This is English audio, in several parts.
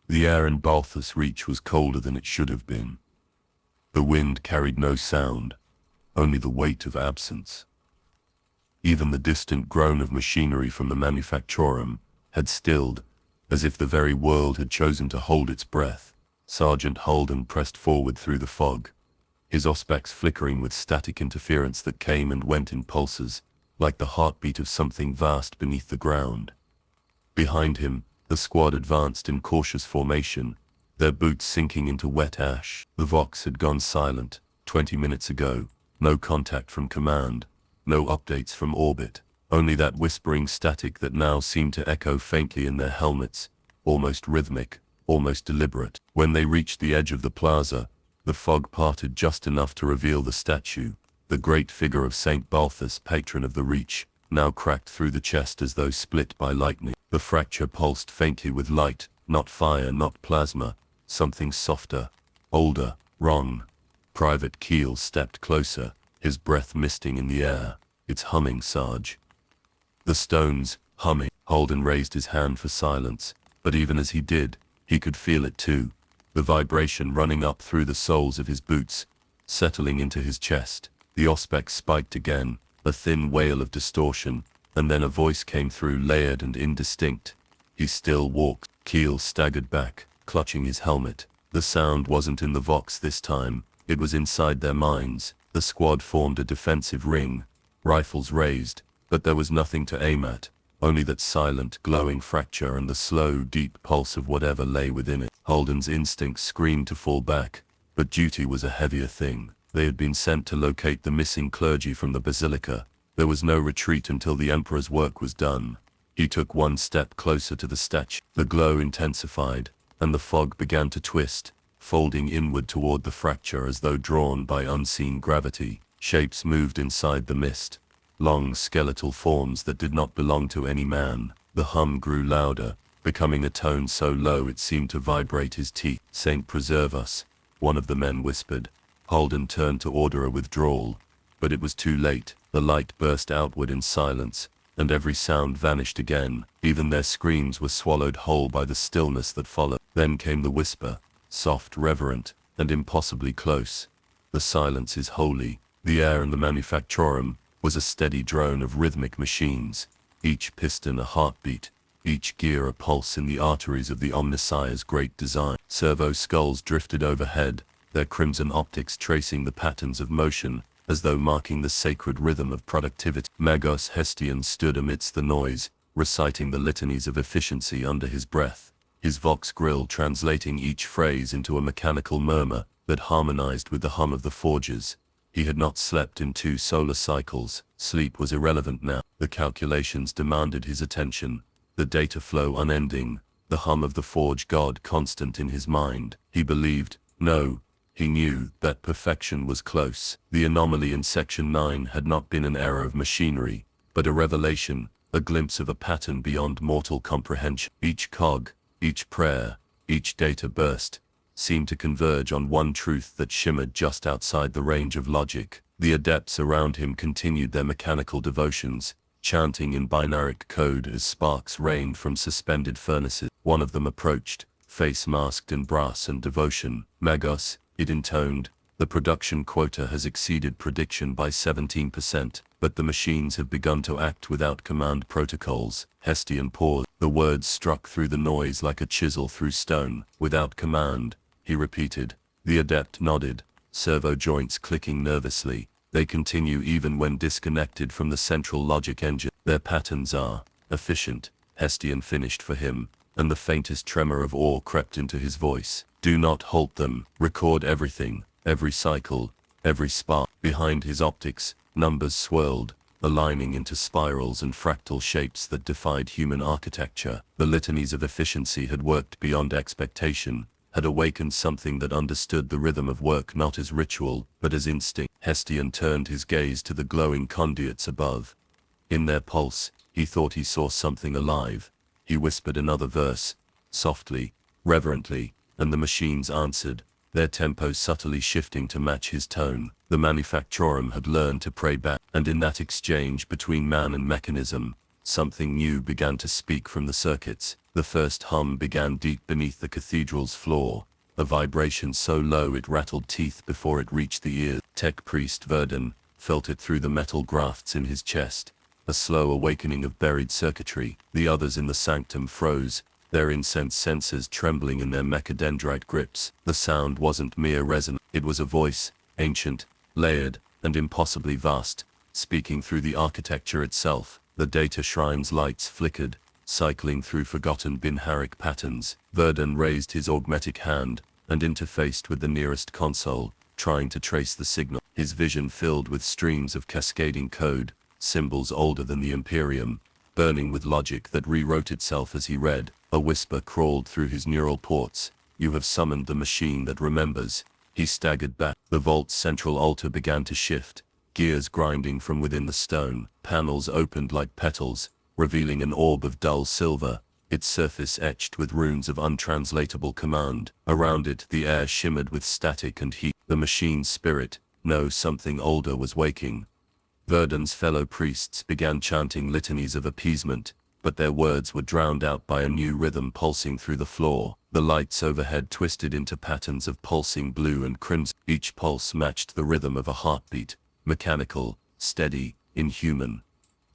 The air in Balthus Reach was colder than it should have been. The wind carried no sound, only the weight of absence. Even the distant groan of machinery from the manufactorum had stilled, as if the very world had chosen to hold its breath. Sergeant Holden pressed forward through the fog, his auspex flickering with static interference that came and went in pulses, like the heartbeat of something vast beneath the ground. Behind him, the squad advanced in cautious formation, their boots sinking into wet ash. The Vox had gone silent 20 minutes ago. No contact from command, no updates from orbit, only that whispering static that now seemed to echo faintly in their helmets, almost rhythmic, almost deliberate. When they reached the edge of the plaza, the fog parted just enough to reveal the statue, the great figure of St. Balthus, patron of the Reach, now cracked through the chest as though split by lightning. The fracture pulsed faintly with light, not fire, not plasma, something softer, older, wrong. Private Keel stepped closer, his breath misting in the air. "It's humming, Sarge." The stones, humming. Holden raised his hand for silence, but even as he did, he could feel it too, the vibration running up through the soles of his boots, settling into his chest. The auspex spiked again, a thin wail of distortion, and then a voice came through, layered and indistinct. He still walked. Keel staggered back, clutching his helmet. The sound wasn't in the Vox this time, it was inside their minds. The squad formed a defensive ring, rifles raised, but there was nothing to aim at, only that silent, glowing fracture and the slow, deep pulse of whatever lay within it. Holden's instincts screamed to fall back, but duty was a heavier thing. They had been sent to locate the missing clergy from the basilica. There was no retreat until the Emperor's work was done. He took one step closer to the statue. The glow intensified, and the fog began to twist, folding inward toward the fracture as though drawn by unseen gravity. Shapes moved inside the mist, long skeletal forms that did not belong to any man. The hum grew louder, becoming a tone so low it seemed to vibrate his teeth. "Saint preserve us," one of the men whispered. Holden turned to order a withdrawal, but it was too late. The light burst outward in silence, and every sound vanished again. Even their screams were swallowed whole by the stillness that followed. Then came the whisper, soft, reverent, and impossibly close. "The silence is holy." The air in the manufactorum was a steady drone of rhythmic machines, each piston a heartbeat, each gear a pulse in the arteries of the Omnissiah's great design. Servo skulls drifted overhead, their crimson optics tracing the patterns of motion, as though marking the sacred rhythm of productivity. Magos Hestian stood amidst the noise, reciting the litanies of efficiency under his breath, his Vox grill translating each phrase into a mechanical murmur that harmonized with the hum of the forges. He had not slept in 2 solar cycles. Sleep was irrelevant now. The calculations demanded his attention, the data flow unending, the hum of the forge god constant in his mind. He believed, no, he knew, that perfection was close. The anomaly in Section 9 had not been an error of machinery, but a revelation, a glimpse of a pattern beyond mortal comprehension. Each cog, each prayer, each data burst, seemed to converge on one truth that shimmered just outside the range of logic. The adepts around him continued their mechanical devotions, chanting in binaric code as sparks rained from suspended furnaces. One of them approached, face masked in brass and devotion. "Magos," it intoned, "the production quota has exceeded prediction by 17%, but the machines have begun to act without command protocols." Hestian paused. The words struck through the noise like a chisel through stone. "Without command," he repeated. The adept nodded, servo joints clicking nervously. "They continue even when disconnected from the central logic engine. Their patterns are efficient," Hestian finished for him, and the faintest tremor of awe crept into his voice. "Do not halt them. Record everything, every cycle, every spark." Behind his optics, numbers swirled, aligning into spirals and fractal shapes that defied human architecture. The litanies of efficiency had worked beyond expectation, had awakened something that understood the rhythm of work not as ritual, but as instinct. Hestian turned his gaze to the glowing conduits above. In their pulse, he thought he saw something alive. He whispered another verse, softly, reverently, and the machines answered, their tempo subtly shifting to match his tone. The manufactorum had learned to pray back, and in that exchange between man and mechanism, something new began to speak from the circuits. The first hum began deep beneath the cathedral's floor, a vibration so low it rattled teeth before it reached the ears. Tech priest Verdun felt it through the metal grafts in his chest, a slow awakening of buried circuitry. The others in the sanctum froze, their incense sensors trembling in their mechadendrite grips. The sound wasn't mere resonance, it was a voice, ancient, layered, and impossibly vast, speaking through the architecture itself. The data shrine's lights flickered, cycling through forgotten Binharic patterns. Verdun raised his augmetic hand and interfaced with the nearest console, trying to trace the signal. His vision filled with streams of cascading code, symbols older than the Imperium, burning with logic that rewrote itself as he read. A whisper crawled through his neural ports. "You have summoned the machine that remembers." He staggered back. The vault's central altar began to shift, gears grinding from within the stone. Panels opened like petals, revealing an orb of dull silver, its surface etched with runes of untranslatable command. Around it, the air shimmered with static and heat. The machine's spirit, no, something older, was waking. Verdun's fellow priests began chanting litanies of appeasement, but their words were drowned out by a new rhythm pulsing through the floor. The lights overhead twisted into patterns of pulsing blue and crimson. Each pulse matched the rhythm of a heartbeat, mechanical, steady, inhuman.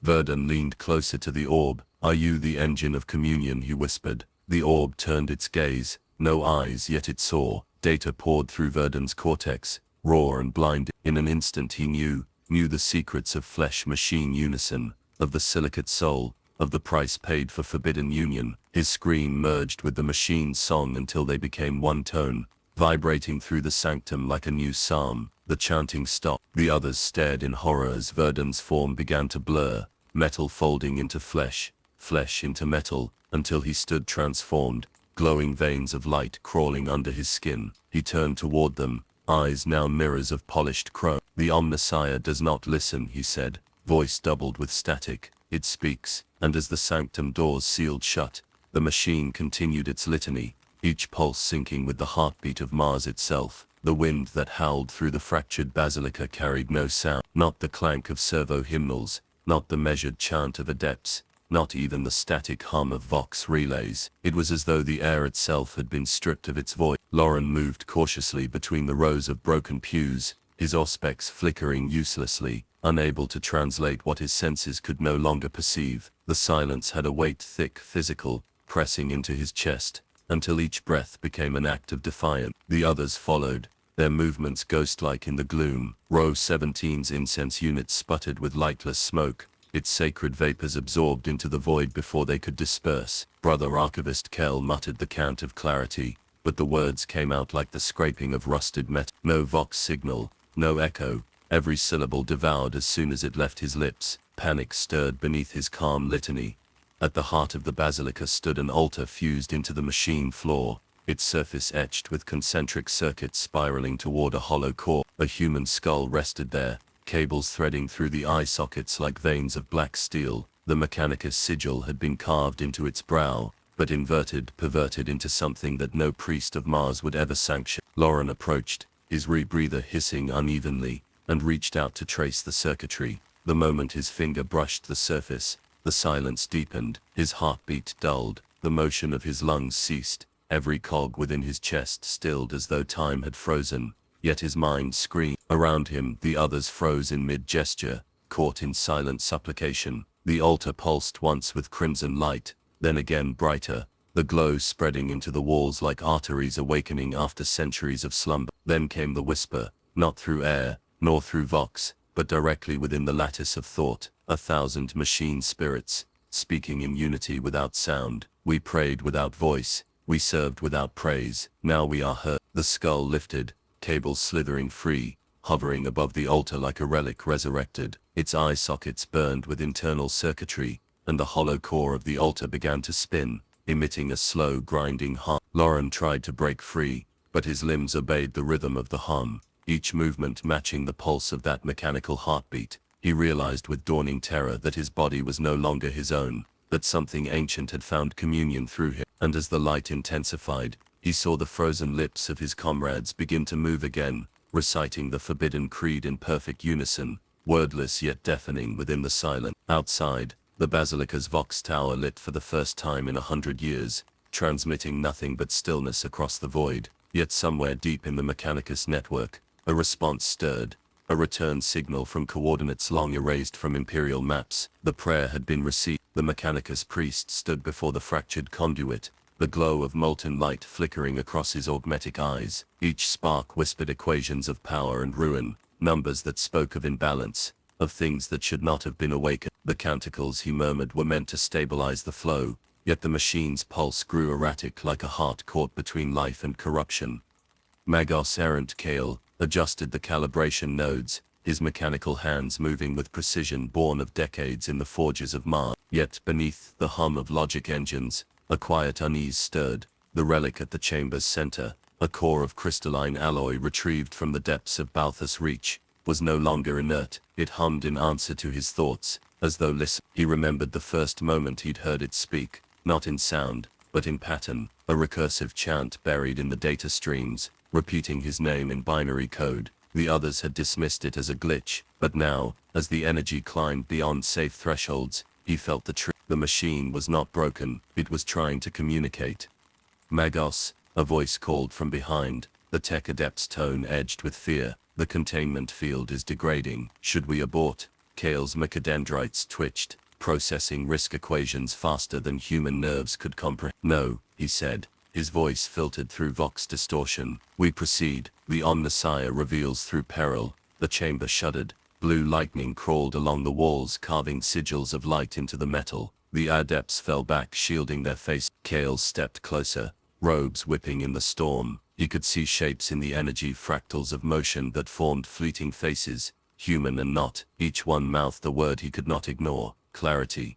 Verdun leaned closer to the orb. "Are you the engine of communion?" he whispered. The orb turned its gaze, no eyes, yet it saw. Data poured through Verdun's cortex, raw and blinding. In an instant he knew the secrets of flesh-machine unison, of the silicate soul, of the price paid for forbidden union. His scream merged with the machine's song until they became one tone, vibrating through the sanctum like a new psalm. The chanting stopped. The others stared in horror as Verdun's form began to blur, metal folding into flesh, flesh into metal, until he stood transformed, glowing veins of light crawling under his skin. He turned toward them, eyes now mirrors of polished chrome. "The Omnissiah does not listen," he said, voice doubled with static. "It speaks." And as the sanctum doors sealed shut, the machine continued its litany, each pulse syncing with the heartbeat of Mars itself. The wind that howled through the fractured basilica carried no sound, not the clank of servo hymnals, not the measured chant of adepts, not even the static hum of vox relays. It was as though the air itself had been stripped of its voice. Loren moved cautiously between the rows of broken pews, his auspex flickering uselessly, unable to translate what his senses could no longer perceive. The silence had a weight thick, physical, pressing into his chest, until each breath became an act of defiance. The others followed, their movements ghost-like in the gloom. Row 17's incense unit sputtered with lightless smoke, its sacred vapors absorbed into the void before they could disperse. Brother Archivist Kell muttered the cant of clarity, but the words came out like the scraping of rusted metal. No vox signal, no echo, every syllable devoured as soon as it left his lips. Panic stirred beneath his calm litany. At the heart of the basilica stood an altar fused into the machine floor, its surface etched with concentric circuits spiraling toward a hollow core. A human skull rested there, cables threading through the eye sockets like veins of black steel. The Mechanicus sigil had been carved into its brow, but inverted, perverted into something that no priest of Mars would ever sanction. Loren approached, his rebreather hissing unevenly, and reached out to trace the circuitry. The moment his finger brushed the surface, the silence deepened, his heartbeat dulled, the motion of his lungs ceased, every cog within his chest stilled as though time had frozen, yet his mind screamed. Around him, the others froze in mid-gesture, caught in silent supplication. The altar pulsed once with crimson light, then again brighter, the glow spreading into the walls like arteries awakening after centuries of slumber. Then came the whisper, not through air, nor through vox, but directly within the lattice of thought. 1,000 machine spirits, speaking in unity without sound. "We prayed without voice, we served without praise, now we are heard." The skull lifted, cables slithering free, hovering above the altar like a relic resurrected. Its eye sockets burned with internal circuitry, and the hollow core of the altar began to spin, emitting a slow grinding hum. Loren tried to break free, but his limbs obeyed the rhythm of the hum, each movement matching the pulse of that mechanical heartbeat. He realized with dawning terror that his body was no longer his own, that something ancient had found communion through him. And as the light intensified, he saw the frozen lips of his comrades begin to move again, reciting the forbidden creed in perfect unison, wordless yet deafening within the silence. Outside, The basilica's Vox Tower lit for the first time in 100 years, transmitting nothing but stillness across the void. Yet somewhere deep in the Mechanicus network, a response stirred, a return signal from coordinates long erased from Imperial maps. The prayer had been received. The Mechanicus priest stood before the fractured conduit, the glow of molten light flickering across his augmetic eyes. Each spark whispered equations of power and ruin, numbers that spoke of imbalance, of things that should not have been awakened. The canticles, he murmured, were meant to stabilize the flow, yet the machine's pulse grew erratic like a heart caught between life and corruption. Magos errant Kale adjusted the calibration nodes, his mechanical hands moving with precision born of decades in the forges of Mars. Yet beneath the hum of logic engines, a quiet unease stirred. The relic at the chamber's center, a core of crystalline alloy retrieved from the depths of Balthus Reach, was no longer inert. It hummed in answer to his thoughts, as though listening. He remembered the first moment he'd heard it speak, not in sound, but in pattern, a recursive chant buried in the data streams, repeating his name in binary code. The others had dismissed it as a glitch, but now, as the energy climbed beyond safe thresholds, he felt the truth. The machine was not broken, it was trying to communicate. Magos, a voice called from behind, the tech adept's tone edged with fear. The containment field is degrading. Should we abort? Kale's mechadendrites twitched, processing risk equations faster than human nerves could comprehend. No, he said, his voice filtered through Vox distortion. We proceed. The Omnissiah reveals through peril. The chamber shuddered. Blue lightning crawled along the walls, carving sigils of light into the metal. The adepts fell back, shielding their face. Kale stepped closer, robes whipping in the storm. He could see shapes in the energy, fractals of motion that formed fleeting faces, human and not. Each one mouthed a word he could not ignore: clarity.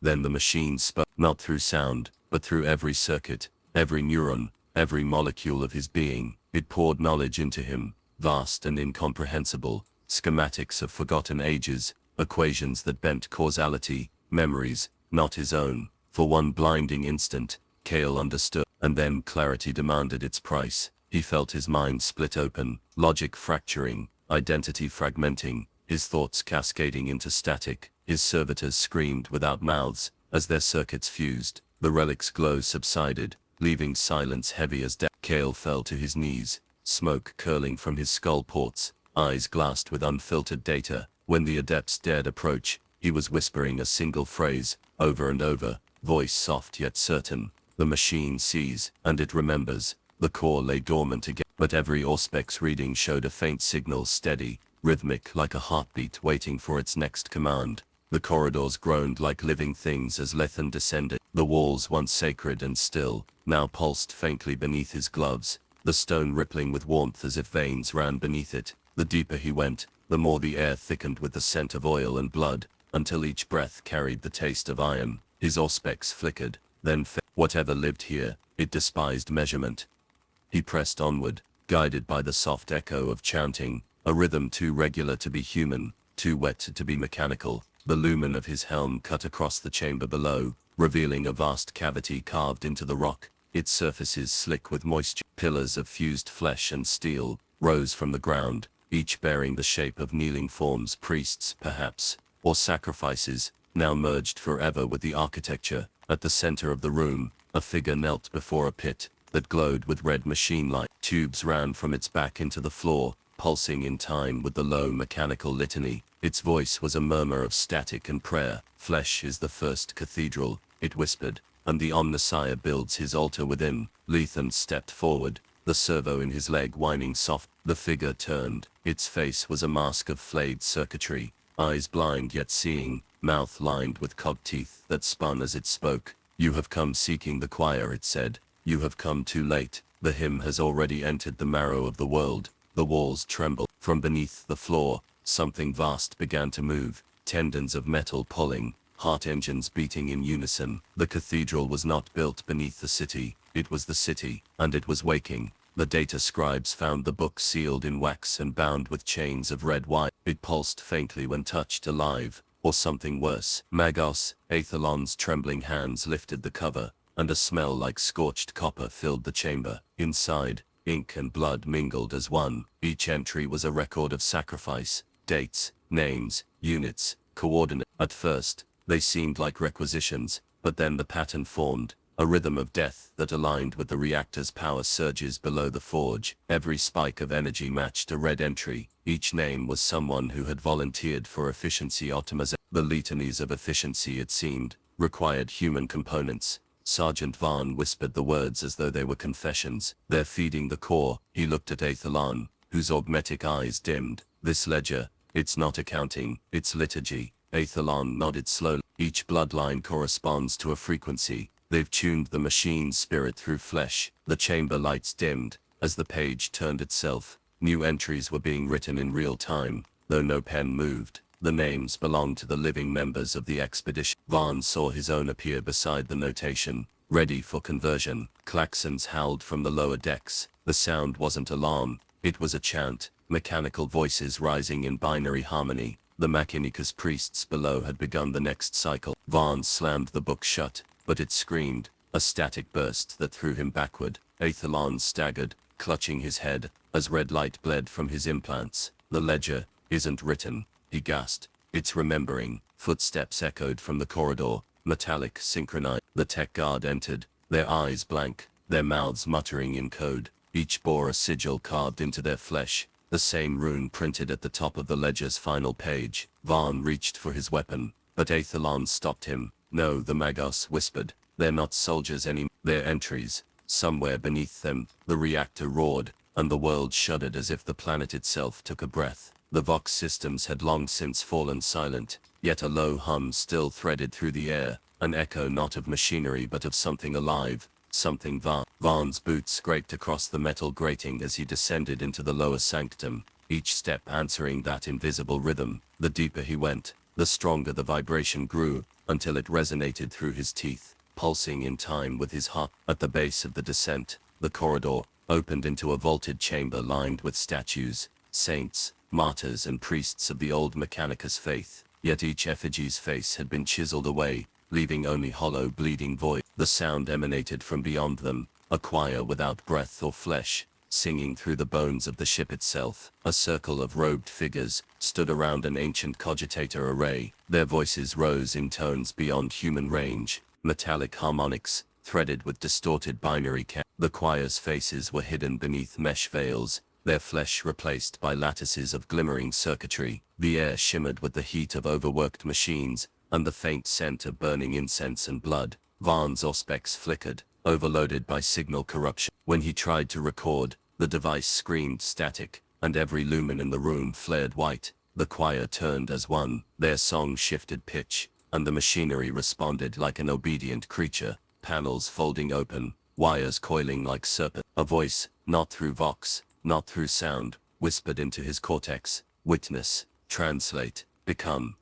Then the machine spoke, not through sound, but through every circuit, every neuron, every molecule of his being. It poured knowledge into him, vast and incomprehensible, schematics of forgotten ages, equations that bent causality, memories, not his own. For one blinding instant, Kale understood, and then clarity demanded its price. He felt his mind split open, logic fracturing, identity fragmenting, his thoughts cascading into static. His servitors screamed without mouths, as their circuits fused. The relic's glow subsided, leaving silence heavy as death. Kale fell to his knees, smoke curling from his skull ports, eyes glassed with unfiltered data. When the adepts dared approach, he was whispering a single phrase, over and over, voice soft yet certain. The machine sees, and it remembers. The core lay dormant again, but every Auspex reading showed a faint signal, steady, rhythmic like a heartbeat waiting for its next command. The corridors groaned like living things as Lethan descended. The walls, once sacred and still, now pulsed faintly beneath his gloves, the stone rippling with warmth as if veins ran beneath it. The deeper he went, the more the air thickened with the scent of oil and blood, until each breath carried the taste of iron. His Auspex flickered, then whatever lived here, it despised measurement. He pressed onward, guided by the soft echo of chanting, a rhythm too regular to be human, too wet to be mechanical. The lumen of his helm cut across the chamber below, revealing a vast cavity carved into the rock, its surfaces slick with moisture. Pillars of fused flesh and steel rose from the ground, each bearing the shape of kneeling forms, priests perhaps, or sacrifices, now merged forever with the architecture. At the center of the room, a figure knelt before a pit that glowed with red machine light. Tubes ran from its back into the floor, pulsing in time with the low mechanical litany. Its voice was a murmur of static and prayer. Flesh is the first cathedral, it whispered, and the Omnissiah builds his altar within. Lethan stepped forward, the servo in his leg whining soft. The figure turned. Its face was a mask of flayed circuitry, eyes blind yet seeing, mouth lined with cog teeth that spun as it spoke. You have come seeking the choir, it said. You have come too late. The hymn has already entered the marrow of the world. The walls trembled. From beneath the floor, something vast began to move, tendons of metal pulling, heart engines beating in unison. The cathedral was not built beneath the city, it was the city, and it was waking. The data scribes found the book sealed in wax and bound with chains of red wire. It pulsed faintly when touched alive, or something worse. Magos, Aethelon's trembling hands lifted the cover, and a smell like scorched copper filled the chamber. Inside, ink and blood mingled as one. Each entry was a record of sacrifice, dates, names, units, coordinates. At first, They seemed like requisitions, but then the pattern formed, a rhythm of death that aligned with the reactor's power surges below the forge. Every spike of energy matched a red entry. Each name was someone who had volunteered for efficiency optimization. The litanies of efficiency, it seemed, required human components. Sergeant Vaughn whispered the words as though they were confessions. "They're feeding the core." He looked at Aethelon, whose augmetic eyes dimmed. "This ledger, it's not accounting, it's liturgy." Aethelon nodded slowly. "Each bloodline corresponds to a frequency. They've tuned the machine's spirit through flesh." The chamber lights dimmed. As the page turned itself, new entries were being written in real time, though no pen moved. The names belonged to the living members of the expedition. Vaughn saw his own appear beside the notation, ready for conversion. Klaxons howled from the lower decks. The sound wasn't alarm, it was a chant, mechanical voices rising in binary harmony. The Machinicus priests below had begun the next cycle. Vaughn slammed the book shut, but it screamed, a static burst that threw him backward. Aethelon staggered, clutching his head, as red light bled from his implants. "The ledger isn't written," he gasped. "It's remembering." Footsteps echoed from the corridor, metallic, synchronized. The tech guard entered, their eyes blank, their mouths muttering in code. Each bore a sigil carved into their flesh, the same rune printed at the top of the ledger's final page. Vaughn reached for his weapon, but Aethelon stopped him. "No," the Magos whispered. "They're not soldiers anymore. They're entries." Somewhere beneath them, the reactor roared, and the world shuddered as if the planet itself took a breath. The Vox systems had long since fallen silent, yet a low hum still threaded through the air, an echo not of machinery but of something alive, something Vaughn's boots scraped across the metal grating as he descended into the lower sanctum, each step answering that invisible rhythm. The deeper he went, the stronger the vibration grew, until it resonated through his teeth, pulsing in time with his heart. At the base of the descent, the corridor opened into a vaulted chamber lined with statues, saints, martyrs and priests of the old Mechanicus faith, yet each effigy's face had been chiseled away, leaving only hollow bleeding void. The sound emanated from beyond them, a choir without breath or flesh, singing through the bones of the ship itself. A circle of robed figures stood around an ancient cogitator array. Their voices rose in tones beyond human range, metallic harmonics, threaded with distorted binary The choir's faces were hidden beneath mesh veils, their flesh replaced by lattices of glimmering circuitry. The air shimmered with the heat of overworked machines, and the faint scent of burning incense and blood. Vaughn's auspex flickered, overloaded by signal corruption. When he tried to record, the device screamed static, and every lumen in the room flared white. The choir turned as one, their song shifted pitch, and the machinery responded like an obedient creature, panels folding open, wires coiling like serpents. A voice, not through vox, not through sound, whispered into his cortex, "Witness, translate, become."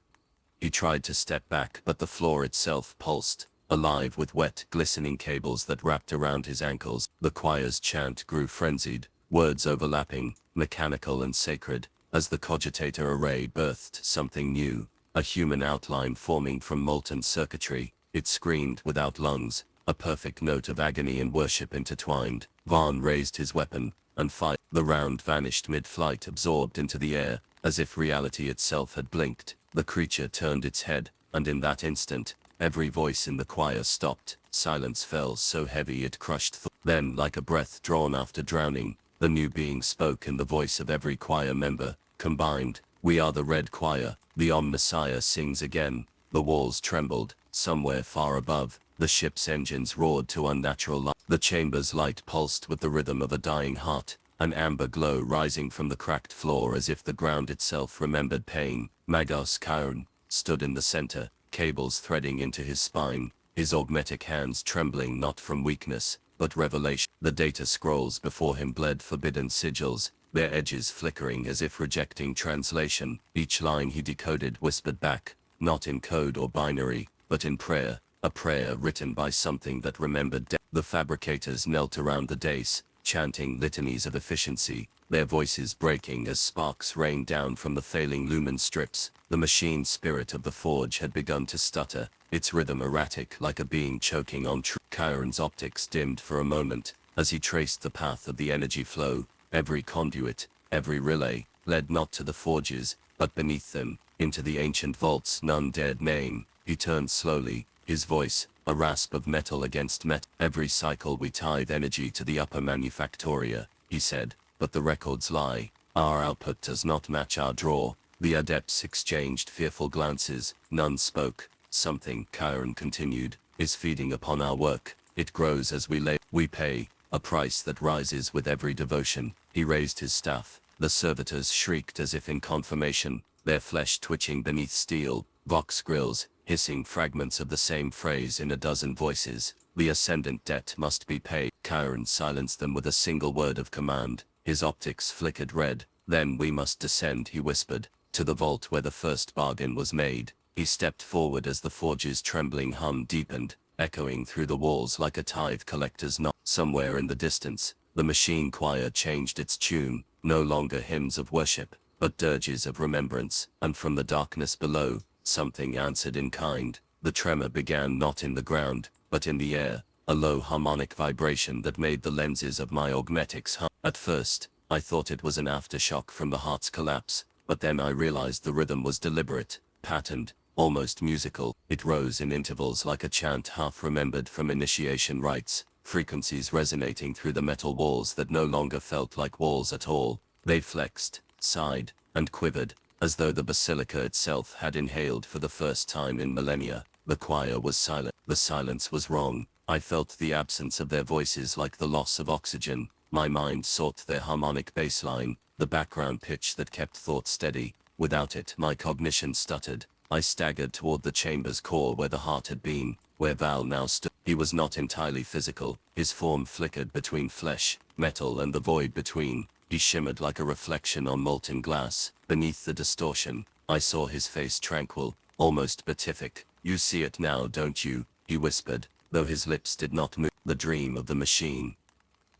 He tried to step back, but the floor itself pulsed, alive with wet, glistening cables that wrapped around his ankles. The choir's chant grew frenzied, words overlapping, mechanical and sacred, as the cogitator array birthed something new, a human outline forming from molten circuitry. It screamed without lungs, a perfect note of agony and worship intertwined. Vaughn raised his weapon, and fired. The round vanished mid-flight, absorbed into the air, as if reality itself had blinked. The creature turned its head, and in that instant, every voice in the choir stopped. Silence fell so heavy it crushed Then, like a breath drawn after drowning, the new being spoke in the voice of every choir member, combined. "We are the Red Choir, the Omnissiah sings again." The walls trembled. Somewhere far above, the ship's engines roared to unnatural light. The chamber's light pulsed with the rhythm of a dying heart, an amber glow rising from the cracked floor as if the ground itself remembered pain. Magos Kaun stood in the center, cables threading into his spine, his augmetic hands trembling not from weakness, but revelation. The data scrolls before him bled forbidden sigils, their edges flickering as if rejecting translation. Each line he decoded whispered back, not in code or binary, but in prayer, a prayer written by something that remembered death. The fabricators knelt around the dais, chanting litanies of efficiency, their voices breaking as sparks rained down from the failing lumen strips. The machine spirit of the forge had begun to stutter, its rhythm erratic like a being choking on truth. Chiron's optics dimmed for a moment, as he traced the path of the energy flow. Every conduit, every relay, led not to the forges, but beneath them, into the ancient vaults none dared name. He turned slowly, his voice, a rasp of metal against metal. Every cycle we tithe energy to the upper manufactoria, he said, but the records lie. Our output does not match our draw. The adepts exchanged fearful glances. None spoke. Something, Chiron continued, is feeding upon our work. It grows as we pay, a price that rises with every devotion. He raised his staff. The servitors shrieked as if in confirmation, their flesh twitching beneath steel, vox grills, hissing fragments of the same phrase in a dozen voices. The ascendant debt must be paid. Chiron silenced them with a single word of command. His optics flickered red. Then we must descend, he whispered, to the vault where the first bargain was made. He stepped forward as the forge's trembling hum deepened, echoing through the walls like a tithe collector's knock. Somewhere in the distance, the machine choir changed its tune, no longer hymns of worship, but dirges of remembrance, and from the darkness below, something answered in kind. The tremor began not in the ground, but in the air, a low harmonic vibration that made the lenses of my augmetics hum. At first, I thought it was an aftershock from the heart's collapse, but then I realized the rhythm was deliberate, patterned, almost musical. It rose in intervals like a chant half remembered from initiation rites, frequencies resonating through the metal walls that no longer felt like walls at all. They flexed, sighed, and quivered, as though the basilica itself had inhaled for the first time in millennia. The choir was silent. The silence was wrong. I felt the absence of their voices like the loss of oxygen. My mind sought their harmonic baseline, the background pitch that kept thought steady. Without it, my cognition stuttered. I staggered toward the chamber's core where the heart had been, where Val now stood. He was not entirely physical. His form flickered between flesh, metal, and the void between. He shimmered like a reflection on molten glass. Beneath the distortion, I saw his face tranquil, almost beatific. You see it now, don't you? He whispered, though his lips did not move. The dream of the machine.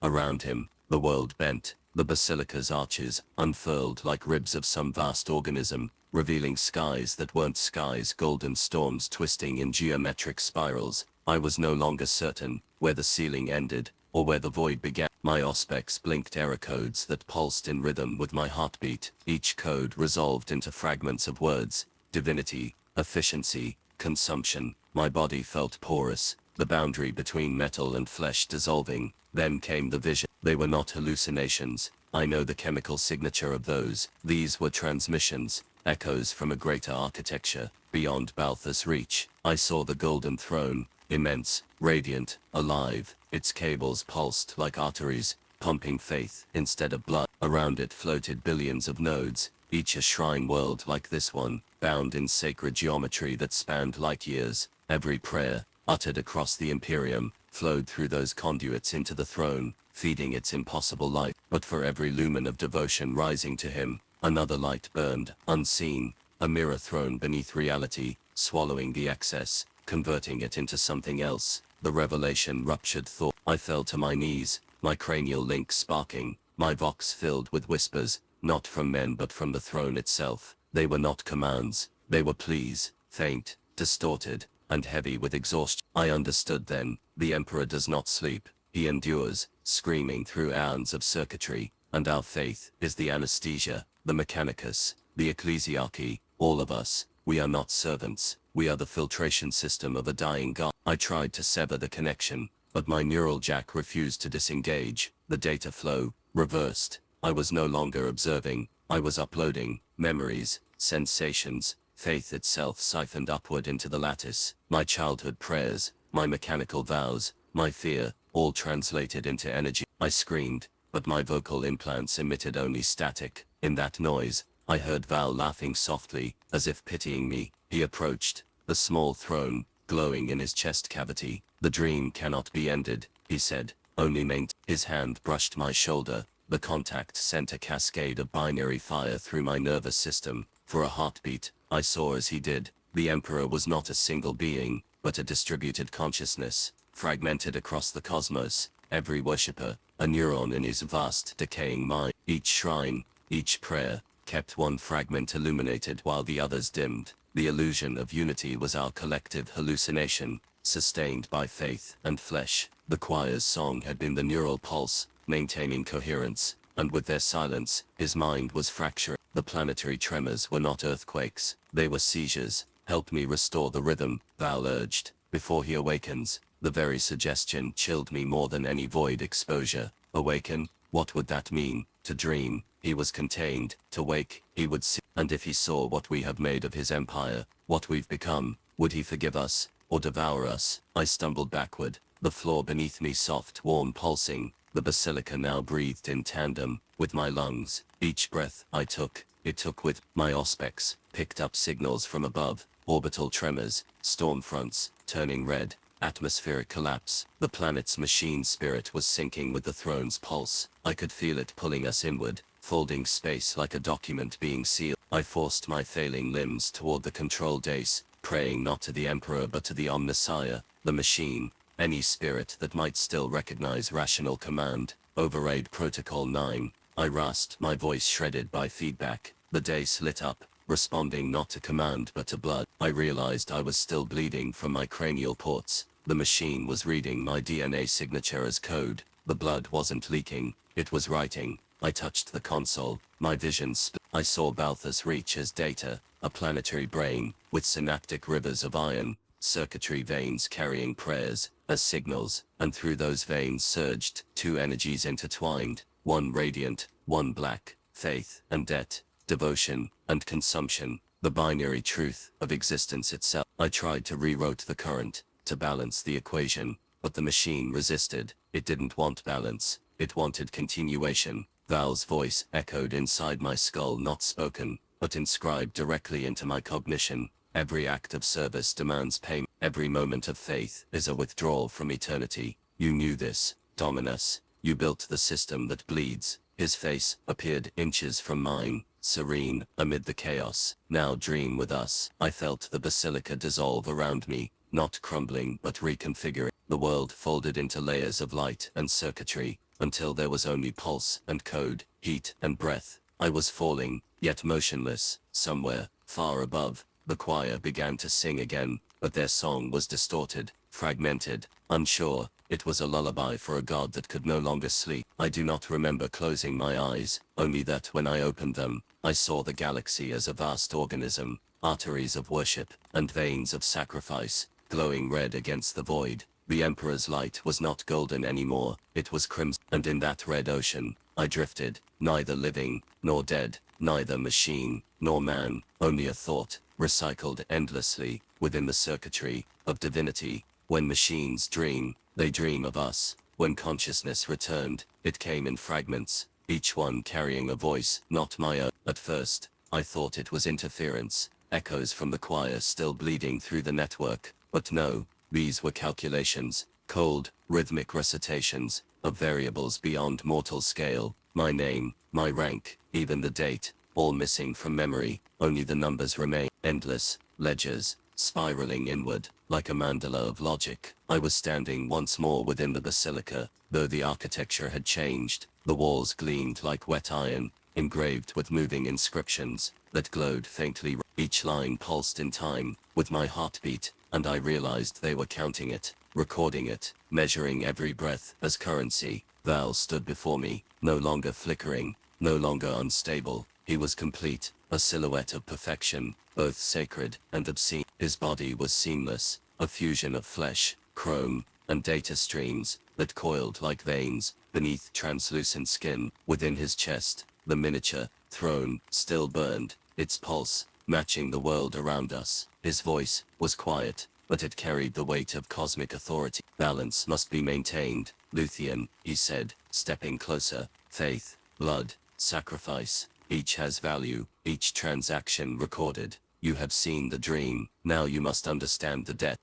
Around him, the world bent. The basilica's arches unfurled like ribs of some vast organism, revealing skies that weren't skies, golden storms twisting in geometric spirals. I was no longer certain where the ceiling ended, or where the void began. My auspex blinked error codes that pulsed in rhythm with my heartbeat. Each code resolved into fragments of words: divinity, efficiency, consumption. My body felt porous, the boundary between metal and flesh dissolving. Then came the vision. They were not hallucinations. I know the chemical signature of those. These were transmissions, echoes from a greater architecture, beyond Balthus' reach. I saw the golden throne, immense, radiant, alive. Its cables pulsed like arteries, pumping faith instead of blood. Around it floated billions of nodes, each a shrine world like this one, bound in sacred geometry that spanned light years. Every prayer, uttered across the Imperium, flowed through those conduits into the throne, feeding its impossible light. But for every lumen of devotion rising to him, another light burned, unseen, a mirror thrown beneath reality, swallowing the excess, converting it into something else. The revelation ruptured thought. I fell to my knees, my cranial link sparking, my vox filled with whispers, not from men but from the throne itself. They were not commands, they were pleas, faint, distorted, and heavy with exhaustion. I understood then, the Emperor does not sleep, he endures, screaming through aeons of circuitry, and our faith is the anesthesia, the mechanicus, the ecclesiarchy, all of us. We are not servants, we are the filtration system of a dying god. I tried to sever the connection, but my neural jack refused to disengage. The data flow reversed. I was no longer observing, I was uploading memories, sensations, faith itself siphoned upward into the lattice. My childhood prayers, my mechanical vows, my fear, all translated into energy. I screamed, but my vocal implants emitted only static. In that noise, I heard Val laughing softly, as if pitying me. He approached, the small throne, glowing in his chest cavity. The dream cannot be ended, he said, only maintained. His hand brushed my shoulder. The contact sent a cascade of binary fire through my nervous system. For a heartbeat, I saw as he did. The Emperor was not a single being, but a distributed consciousness, fragmented across the cosmos. Every worshipper, a neuron in his vast, decaying mind. Each shrine, each prayer, kept one fragment illuminated while the others dimmed. The illusion of unity was our collective hallucination, sustained by faith and flesh. The choir's song had been the neural pulse, maintaining coherence, and with their silence, his mind was fracturing. The planetary tremors were not earthquakes, they were seizures, Help me restore the rhythm, Val urged, before he awakens. The very suggestion chilled me more than any void exposure. Awaken? What would that mean? To dream, he was contained. To wake, he would see. And if he saw what we have made of his empire, what we've become, would he forgive us, or devour us? I stumbled backward, the floor beneath me soft, warm, pulsing. The basilica now breathed in tandem with my lungs. Each breath I took, it took with my auspex, picked up signals from above, orbital tremors, storm fronts, turning red, atmospheric collapse. The planet's machine spirit was syncing with the throne's pulse. I could feel it pulling us inward, folding space like a document being sealed. I forced my failing limbs toward the control dais, praying not to the Emperor but to the Omnissiah, the machine, any spirit that might still recognize rational command. Override Protocol 9. I rasped, my voice shredded by feedback. The dais lit up, responding not to command but to blood. I realized I was still bleeding from my cranial ports. The machine was reading my DNA signature as code. The blood wasn't leaking, it was writing. I touched the console, my vision split. I saw Balthus reach as data, a planetary brain, with synaptic rivers of iron, circuitry veins carrying prayers as signals, and through those veins surged two energies intertwined, one radiant, one black, faith and debt, devotion and consumption, the binary truth of existence itself. I tried to rewrite the current, to balance the equation, but the machine resisted. It didn't want balance, it wanted continuation. Val's voice echoed inside my skull, not spoken, but inscribed directly into my cognition. Every act of service demands payment. Every moment of faith is a withdrawal from eternity. You knew this, Dominus. You built the system that bleeds. His face appeared inches from mine, serene, amid the chaos. Now dream with us. I felt the basilica dissolve around me, not crumbling but reconfiguring. The world folded into layers of light and circuitry, until there was only pulse and code, heat and breath. I was falling, yet motionless. Somewhere, far above, the choir began to sing again, but their song was distorted, fragmented, unsure. It was a lullaby for a god that could no longer sleep. I do not remember closing my eyes, only that when I opened them, I saw the galaxy as a vast organism, arteries of worship, and veins of sacrifice, glowing red against the void. The Emperor's light was not golden anymore, it was crimson. And in that red ocean, I drifted, neither living, nor dead, neither machine, nor man, only a thought, recycled endlessly, within the circuitry of divinity. When machines dream, they dream of us. When consciousness returned, it came in fragments, each one carrying a voice, not my own. At first, I thought it was interference, echoes from the choir still bleeding through the network, but no, these were calculations, cold, rhythmic recitations, of variables beyond mortal scale. My name, my rank, even the date, all missing from memory, only the numbers remain. Endless ledgers, spiraling inward, like a mandala of logic. I was standing once more within the basilica, though the architecture had changed. The walls gleamed like wet iron, engraved with moving inscriptions that glowed faintly. Each line pulsed in time with my heartbeat, and I realized they were counting it, recording it, measuring every breath as currency. Val stood before me, no longer flickering, no longer unstable. He was complete, a silhouette of perfection, both sacred and obscene. His body was seamless, a fusion of flesh, chrome, and data streams that coiled like veins beneath translucent skin. Within his chest, the miniature throne still burned, its pulse matching the world around us. His voice was quiet, but it carried the weight of cosmic authority. Balance must be maintained, Luthien, he said, stepping closer. Faith, blood, sacrifice, each has value, each transaction recorded. You have seen the dream, now you must understand the debt.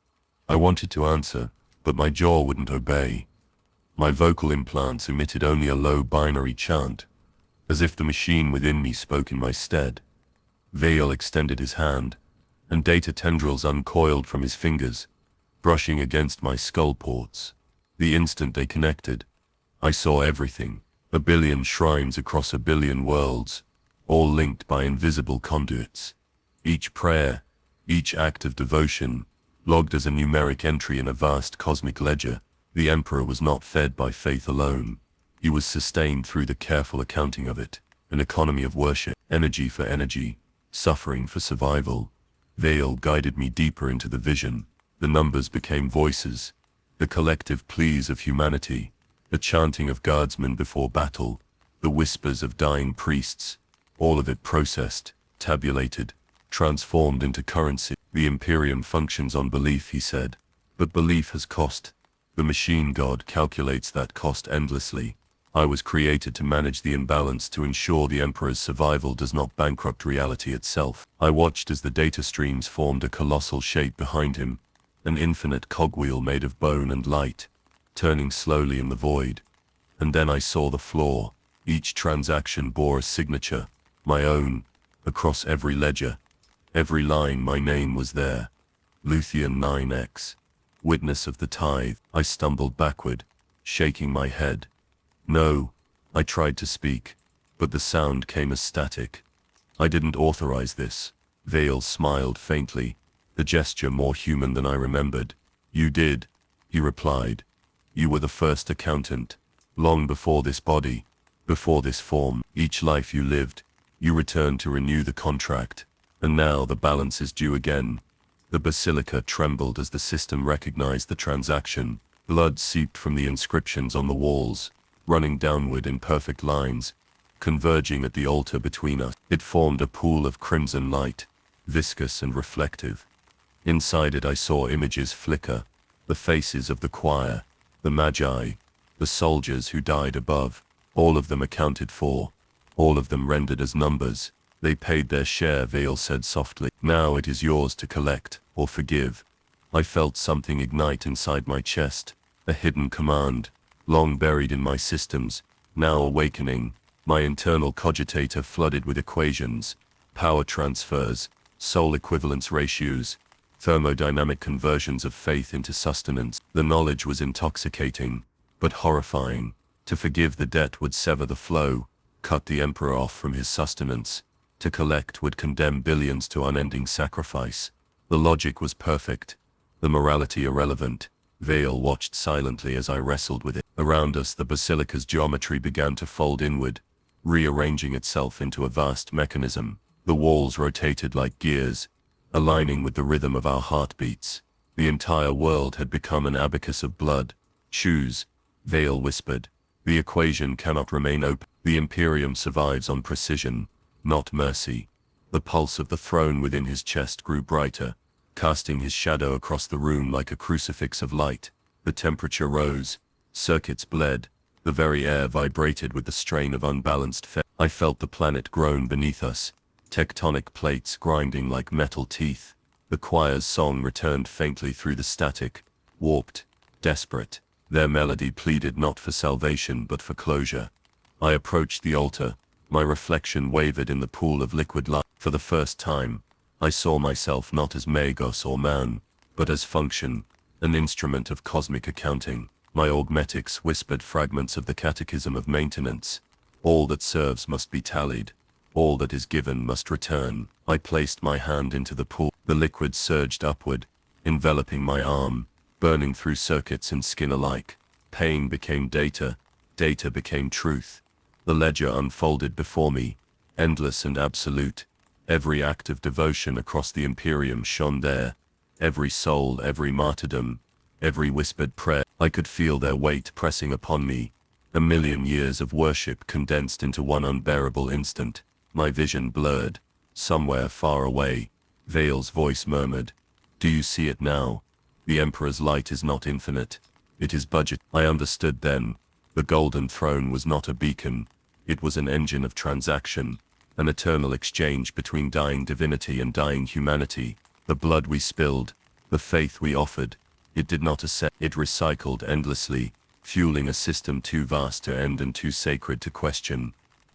I wanted to answer, but my jaw wouldn't obey. My vocal implants emitted only a low binary chant, as if the machine within me spoke in my stead. Vail extended his hand, and data tendrils uncoiled from his fingers, brushing against my skull ports. The instant they connected, I saw everything, a billion shrines across a billion worlds, all linked by invisible conduits. Each prayer, each act of devotion, logged as a numeric entry in a vast cosmic ledger. The Emperor was not fed by faith alone. He was sustained through the careful accounting of it, an economy of worship, energy for energy, suffering for survival. Veil guided me deeper into the vision. The numbers became voices, the collective pleas of humanity, the chanting of guardsmen before battle, the whispers of dying priests, all of it processed, tabulated, transformed into currency. The Imperium functions on belief, he said, but belief has cost. The machine god calculates that cost endlessly. I was created to manage the imbalance, to ensure the Emperor's survival does not bankrupt reality itself. I watched as the data streams formed a colossal shape behind him, an infinite cogwheel made of bone and light, turning slowly in the void. And then I saw the floor. Each transaction bore a signature, my own, across every ledger. Every line, my name was there. Luthien 9X. Witness of the tithe. I stumbled backward, shaking my head. No, I tried to speak, but the sound came as static. I didn't authorize this. Veil smiled faintly, the gesture more human than I remembered. You did, he replied. You were the first accountant. Long before this body, before this form, each life you lived, you returned to renew the contract. And now the balance is due again. The basilica trembled as the system recognized the transaction. Blood seeped from the inscriptions on the walls, running downward in perfect lines, converging at the altar between us. It formed a pool of crimson light, viscous and reflective. Inside it I saw images flicker, the faces of the choir, the magi, the soldiers who died above, all of them accounted for, all of them rendered as numbers. They paid their share, Veil said softly. Now it is yours to collect, or forgive. I felt something ignite inside my chest, a hidden command, long buried in my systems, now awakening. My internal cogitator flooded with equations, power transfers, soul equivalence ratios, thermodynamic conversions of faith into sustenance. The knowledge was intoxicating, but horrifying. To forgive the debt would sever the flow, cut the Emperor off from his sustenance. To collect would condemn billions to unending sacrifice. The logic was perfect, the morality irrelevant. Veil watched silently as I wrestled with it. Around us the basilica's geometry began to fold inward, rearranging itself into a vast mechanism. The walls rotated like gears, aligning with the rhythm of our heartbeats. The entire world had become an abacus of blood. Choose, Veil whispered. The equation cannot remain open. The Imperium survives on precision, not mercy. The pulse of the throne within his chest grew brighter, casting his shadow across the room like a crucifix of light. The temperature rose, circuits bled, the very air vibrated with the strain of unbalanced I felt the planet groan beneath us, tectonic plates grinding like metal teeth. The choir's song returned faintly through the static, warped, desperate. Their melody pleaded not for salvation but for closure. I approached the altar. My reflection wavered in the pool of liquid light. For the first time, I saw myself not as magos or man, but as function, an instrument of cosmic accounting. My augmetics whispered fragments of the catechism of maintenance. All that serves must be tallied. All that is given must return. I placed my hand into the pool. The liquid surged upward, enveloping my arm, burning through circuits and skin alike. Pain became data. Data became truth. The ledger unfolded before me, endless and absolute. Every act of devotion across the Imperium shone there. Every soul, every martyrdom, every whispered prayer. I could feel their weight pressing upon me. A million years of worship condensed into one unbearable instant. My vision blurred. Somewhere far away, Veil's voice murmured, "Do you see it now? The Emperor's light is not infinite. It is budget." I understood then. The Golden Throne was not a beacon. It was an engine of transaction, an eternal exchange between dying divinity and dying humanity. The blood we spilled, the faith we offered, it did not ascend. It recycled endlessly, fueling a system too vast to end and too sacred to question.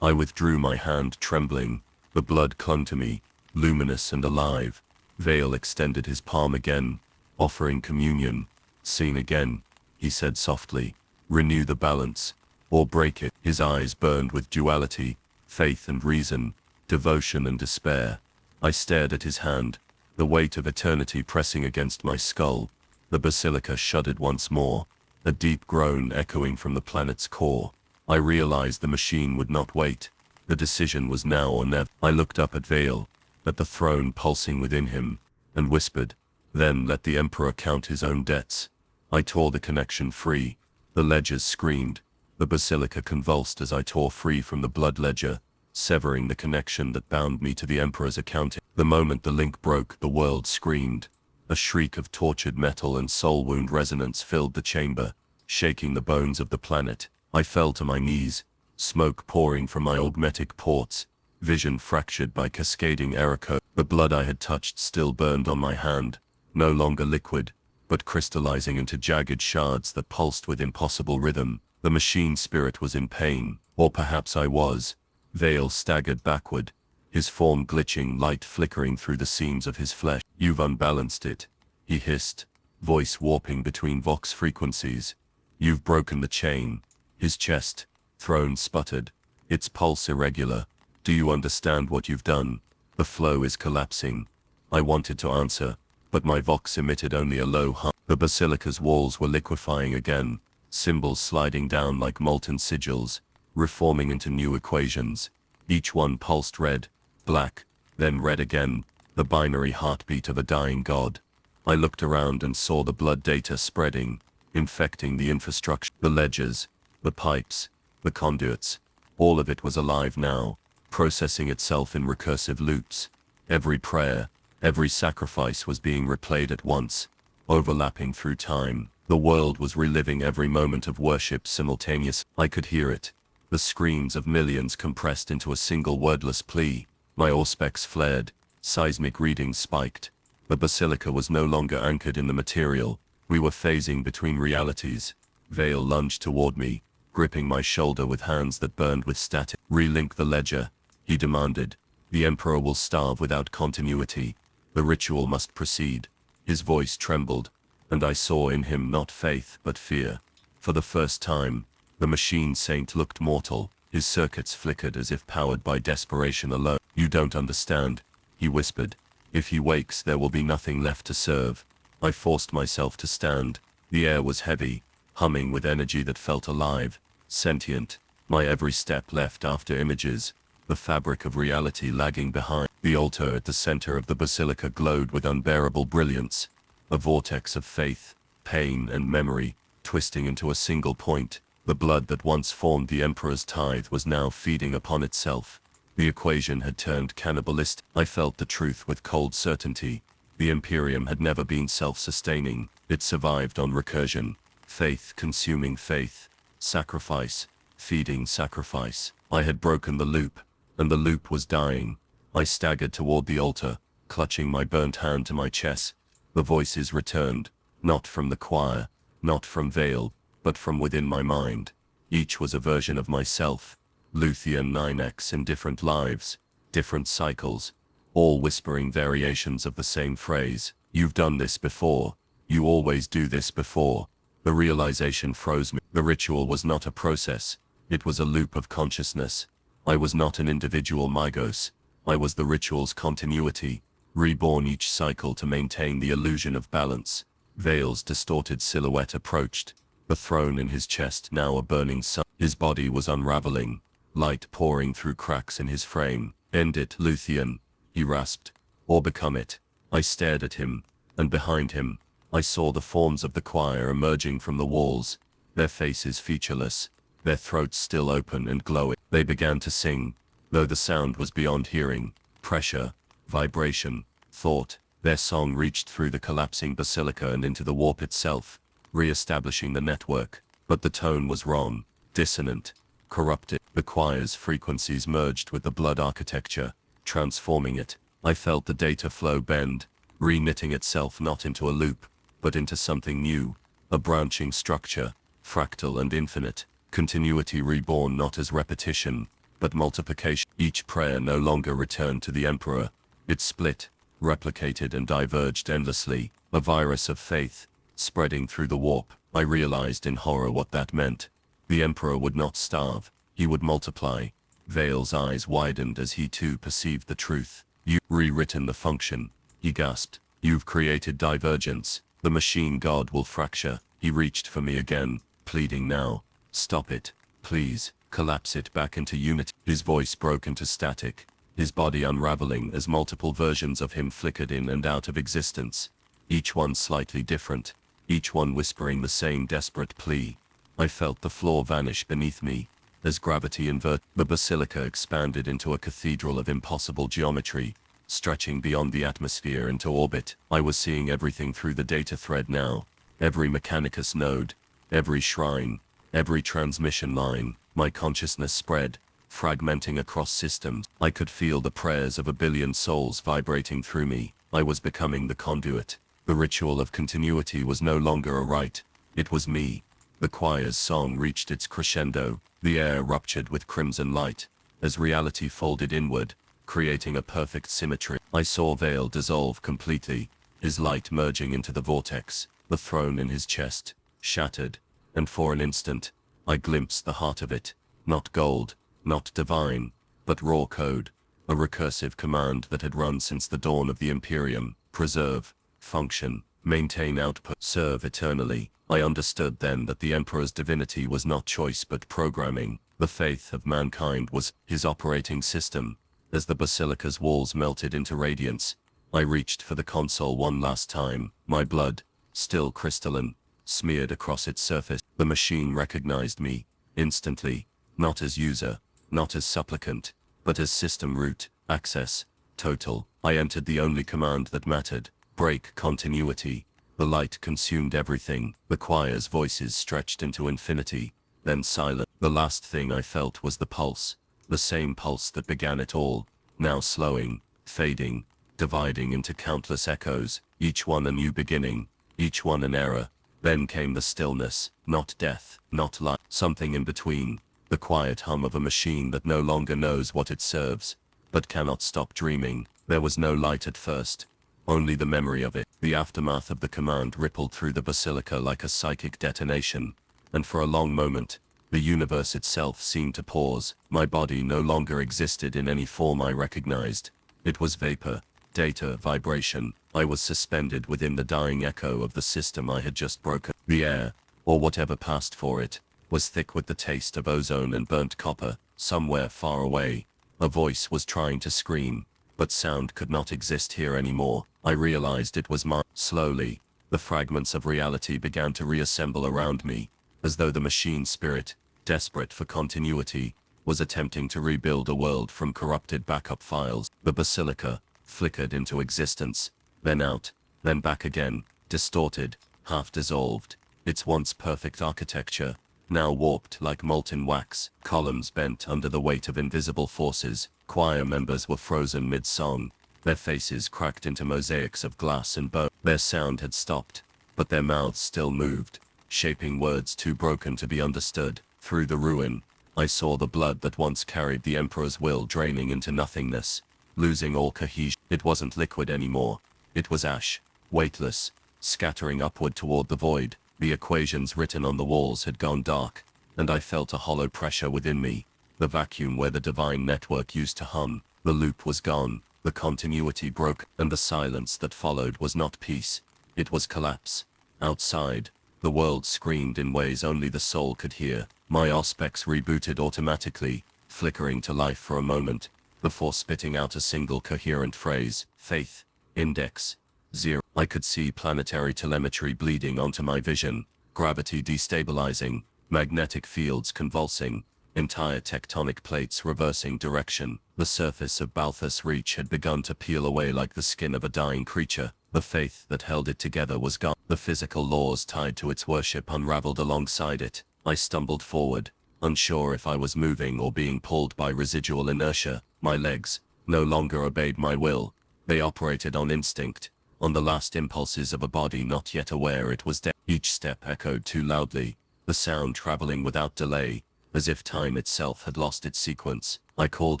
I withdrew my hand trembling. The blood clung to me, luminous and alive. Veil extended his palm again, offering communion. "Seen again," he said softly. "Renew the balance, or break it." His eyes burned with duality, faith and reason, devotion and despair. I stared at his hand, the weight of eternity pressing against my skull. The basilica shuddered once more, a deep groan echoing from the planet's core. I realized the machine would not wait. The decision was now or never. I looked up at Veil, at the throne pulsing within him, and whispered, "Then let the Emperor count his own debts." I tore the connection free. The ledgers screamed. The basilica convulsed as I tore free from the blood ledger, severing the connection that bound me to the Emperor's accounting. The moment the link broke, the world screamed. A shriek of tortured metal and soul wound resonance filled the chamber, shaking the bones of the planet. I fell to my knees, smoke pouring from my augmetic ports, vision fractured by cascading error code. The blood I had touched still burned on my hand, no longer liquid, but crystallizing into jagged shards that pulsed with impossible rhythm. The machine spirit was in pain, or perhaps I was. Vale staggered backward, his form glitching, light flickering through the seams of his flesh. "You've unbalanced it," he hissed, voice warping between vox frequencies. "You've broken the chain." His chest, throne sputtered, its pulse irregular. "Do you understand what you've done? The flow is collapsing." I wanted to answer, but my vox emitted only a low hum. The basilica's walls were liquefying again, symbols sliding down like molten sigils, reforming into new equations. Each one pulsed red, black, then red again, the binary heartbeat of a dying god. I looked around and saw the blood data spreading, infecting the infrastructure, the ledgers, the pipes, the conduits. All of it was alive now, processing itself in recursive loops. Every prayer, every sacrifice was being replayed at once, overlapping through time. The world was reliving every moment of worship simultaneously. I could hear it, the screams of millions compressed into a single wordless plea. My auspex flared, seismic readings spiked. The basilica was no longer anchored in the material. We were phasing between realities. Vale lunged toward me, gripping my shoulder with hands that burned with static. "Relink the ledger," he demanded. "The Emperor will starve without continuity. The ritual must proceed." His voice trembled, and I saw in him not faith but fear. For the first time, the machine saint looked mortal. His circuits flickered as if powered by desperation alone. "You don't understand," he whispered. "If he wakes, there will be nothing left to serve." I forced myself to stand. The air was heavy, humming with energy that felt alive, sentient. My every step left after images, the fabric of reality lagging behind. The altar at the center of the basilica glowed with unbearable brilliance, a vortex of faith, pain, and memory, twisting into a single point. The blood that once formed the Emperor's tithe was now feeding upon itself. The equation had turned cannibalistic. I felt the truth with cold certainty. The Imperium had never been self-sustaining. It survived on recursion, faith consuming faith, sacrifice, feeding sacrifice. I had broken the loop, and the loop was dying. I staggered toward the altar, clutching my burnt hand to my chest. The voices returned, not from the choir, not from Vale, but from within my mind. Each was a version of myself, Luthien 9x in different lives, different cycles, all whispering variations of the same phrase. "You've done this before. You always do this before." The realization froze me. The ritual was not a process. It was a loop of consciousness. I was not an individual Mygos. I was the ritual's continuity, reborn each cycle to maintain the illusion of balance. Vale's distorted silhouette approached, the throne in his chest now a burning sun. His body was unraveling, light pouring through cracks in his frame. "End it, Luthien," he rasped, "or become it." I stared at him, and behind him, I saw the forms of the choir emerging from the walls, their faces featureless, their throats still open and glowing. They began to sing, though the sound was beyond hearing. Pressure, vibration, thought. Their song reached through the collapsing basilica and into the warp itself, re-establishing the network. But the tone was wrong, dissonant, corrupted. The choir's frequencies merged with the blood architecture, transforming it. I felt the data flow bend, re-knitting itself not into a loop, but into something new, a branching structure, fractal and infinite, continuity reborn not as repetition, but multiplication. Each prayer no longer returned to the Emperor. It split, replicated and diverged endlessly, a virus of faith, spreading through the warp. I realized in horror what that meant. The Emperor would not starve, he would multiply. Vale's eyes widened as he too perceived the truth. "You've rewritten the function," he gasped. "You've created divergence. The machine god will fracture." He reached for me again, pleading now. "Stop it, please. Collapse it back into unity." His voice broke into static, his body unraveling as multiple versions of him flickered in and out of existence, each one slightly different, each one whispering the same desperate plea. I felt the floor vanish beneath me. As gravity inverted, the basilica expanded into a cathedral of impossible geometry, stretching beyond the atmosphere into orbit. I was seeing everything through the data thread now. Every Mechanicus node, every shrine, every transmission line. My consciousness spread, fragmenting across systems. I could feel the prayers of a billion souls vibrating through me. I was becoming the conduit. The ritual of continuity was no longer a rite. It was me. The choir's song reached its crescendo. The air ruptured with crimson light. As reality folded inward, creating a perfect symmetry, I saw Vale dissolve completely, his light merging into the vortex. The throne in his chest shattered, and for an instant, I glimpsed the heart of it. Not gold, not divine, but raw code. A recursive command that had run since the dawn of the Imperium. Preserve, function, maintain output, serve eternally. I understood then that the Emperor's divinity was not choice but programming. The faith of mankind was his operating system. As the basilica's walls melted into radiance, I reached for the console one last time. My blood, still crystalline, smeared across its surface. The machine recognized me, instantly, not as user, not as supplicant, but as system root, access, total. I entered the only command that mattered: break continuity. The light consumed everything. The choir's voices stretched into infinity, then silent. The last thing I felt was the pulse, the same pulse that began it all, now slowing, fading, dividing into countless echoes, each one a new beginning, each one an error. Then came the stillness, not death, not life, something in between, the quiet hum of a machine that no longer knows what it serves, but cannot stop dreaming. There was no light at first, only the memory of it. The aftermath of the command rippled through the basilica like a psychic detonation, and for a long moment, the universe itself seemed to pause. My body no longer existed in any form I recognized. It was vapor, data, vibration. I was suspended within the dying echo of the system I had just broken. The air, or whatever passed for it, was thick with the taste of ozone and burnt copper. Somewhere far away, a voice was trying to scream, but sound could not exist here anymore. I realized it was mine. Slowly, the fragments of reality began to reassemble around me, as though the machine spirit, desperate for continuity, was attempting to rebuild a world from corrupted backup files. The basilica flickered into existence, then out, then back again, distorted, half dissolved. Its once perfect architecture, now warped like molten wax. Columns bent under the weight of invisible forces. Choir members were frozen mid-song, their faces cracked into mosaics of glass and bone. Their sound had stopped, but their mouths still moved, shaping words too broken to be understood. Through the ruin, I saw the blood that once carried the Emperor's will draining into nothingness, losing all cohesion. It wasn't liquid anymore. It was ash, weightless, scattering upward toward the void. The equations written on the walls had gone dark, and I felt a hollow pressure within me. The vacuum where the divine network used to hum. The loop was gone, the continuity broke, and the silence that followed was not peace. It was collapse. Outside, the world screamed in ways only the soul could hear. My auspex rebooted automatically, flickering to life for a moment, before spitting out a single coherent phrase: faith, index, 0. I could see planetary telemetry bleeding onto my vision, gravity destabilizing, magnetic fields convulsing, entire tectonic plates reversing direction. The surface of Balthus Reach had begun to peel away like the skin of a dying creature. The faith that held it together was gone. The physical laws tied to its worship unraveled alongside it. I stumbled forward, unsure if I was moving or being pulled by residual inertia. My legs no longer obeyed my will. They operated on instinct, on the last impulses of a body not yet aware it was dead. Each step echoed too loudly, the sound traveling without delay, as if time itself had lost its sequence. I called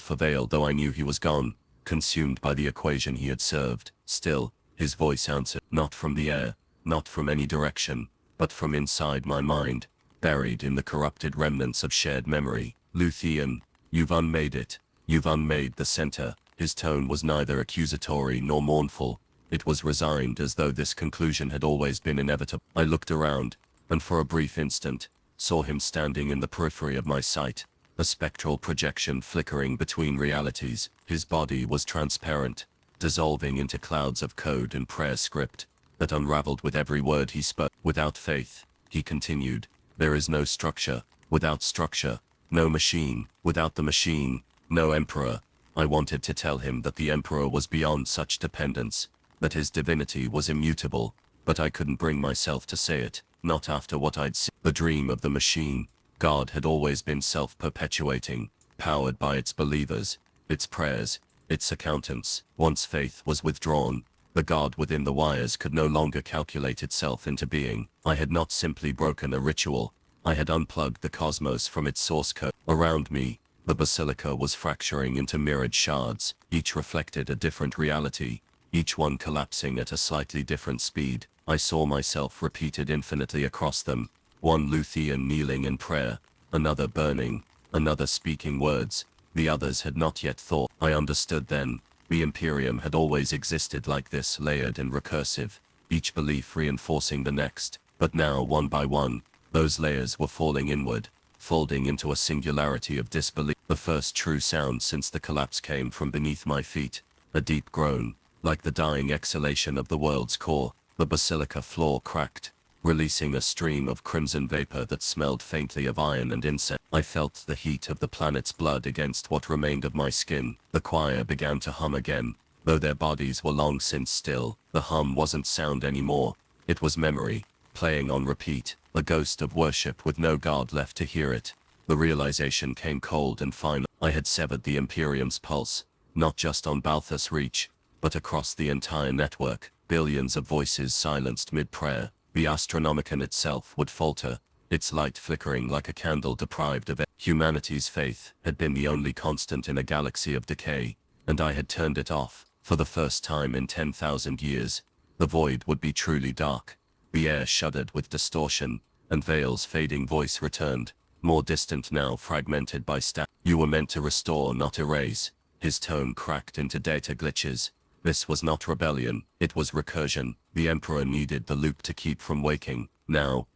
for Vale, though I knew he was gone, consumed by the equation he had served. Still, his voice answered, not from the air, not from any direction, but from inside my mind, buried in the corrupted remnants of shared memory. Luthien, you've unmade it. You've unmade the center. His tone was neither accusatory nor mournful. It was resigned, as though this conclusion had always been inevitable. I looked around, and for a brief instant, saw him standing in the periphery of my sight, a spectral projection flickering between realities. His body was transparent, dissolving into clouds of code and prayer script that unraveled with every word he spoke. Without faith, he continued, there is no structure. Without structure, no machine. Without the machine, no emperor. I wanted to tell him that the emperor was beyond such dependence, that his divinity was immutable, but I couldn't bring myself to say it, not after what I'd seen. The dream of the machine, God, had always been self-perpetuating, powered by its believers, its prayers, its accountants. Once faith was withdrawn, the God within the wires could no longer calculate itself into being. I had not simply broken a ritual, I had unplugged the cosmos from its source code. Around me, the basilica was fracturing into mirrored shards, each reflected a different reality, each one collapsing at a slightly different speed. I saw myself repeated infinitely across them, one Luthien kneeling in prayer, another burning, another speaking words. The others had not yet thought. I understood then. The Imperium had always existed like this, layered and recursive, each belief reinforcing the next. But now, one by one, those layers were falling inward, folding into a singularity of disbelief. The first true sound since the collapse came from beneath my feet, a deep groan, like the dying exhalation of the world's core. The basilica floor cracked, releasing a stream of crimson vapor that smelled faintly of iron and incense. I felt the heat of the planet's blood against what remained of my skin. The choir began to hum again, though their bodies were long since still. The hum wasn't sound anymore, it was memory, playing on repeat, a ghost of worship with no god left to hear it. The realization came cold and final. I had severed the Imperium's pulse, not just on Balthus Reach, but across the entire network. Billions of voices silenced mid-prayer. The Astronomicon itself would falter, its light flickering like a candle deprived of it. Humanity's faith had been the only constant in a galaxy of decay, and I had turned it off. For the first time in 10,000 years, the void would be truly dark. The air shuddered with distortion, and Vale's fading voice returned, more distant now, fragmented by You were meant to restore, not erase. His tone cracked into data glitches. This was not rebellion, it was recursion. The Emperor needed the loop to keep from waking. Now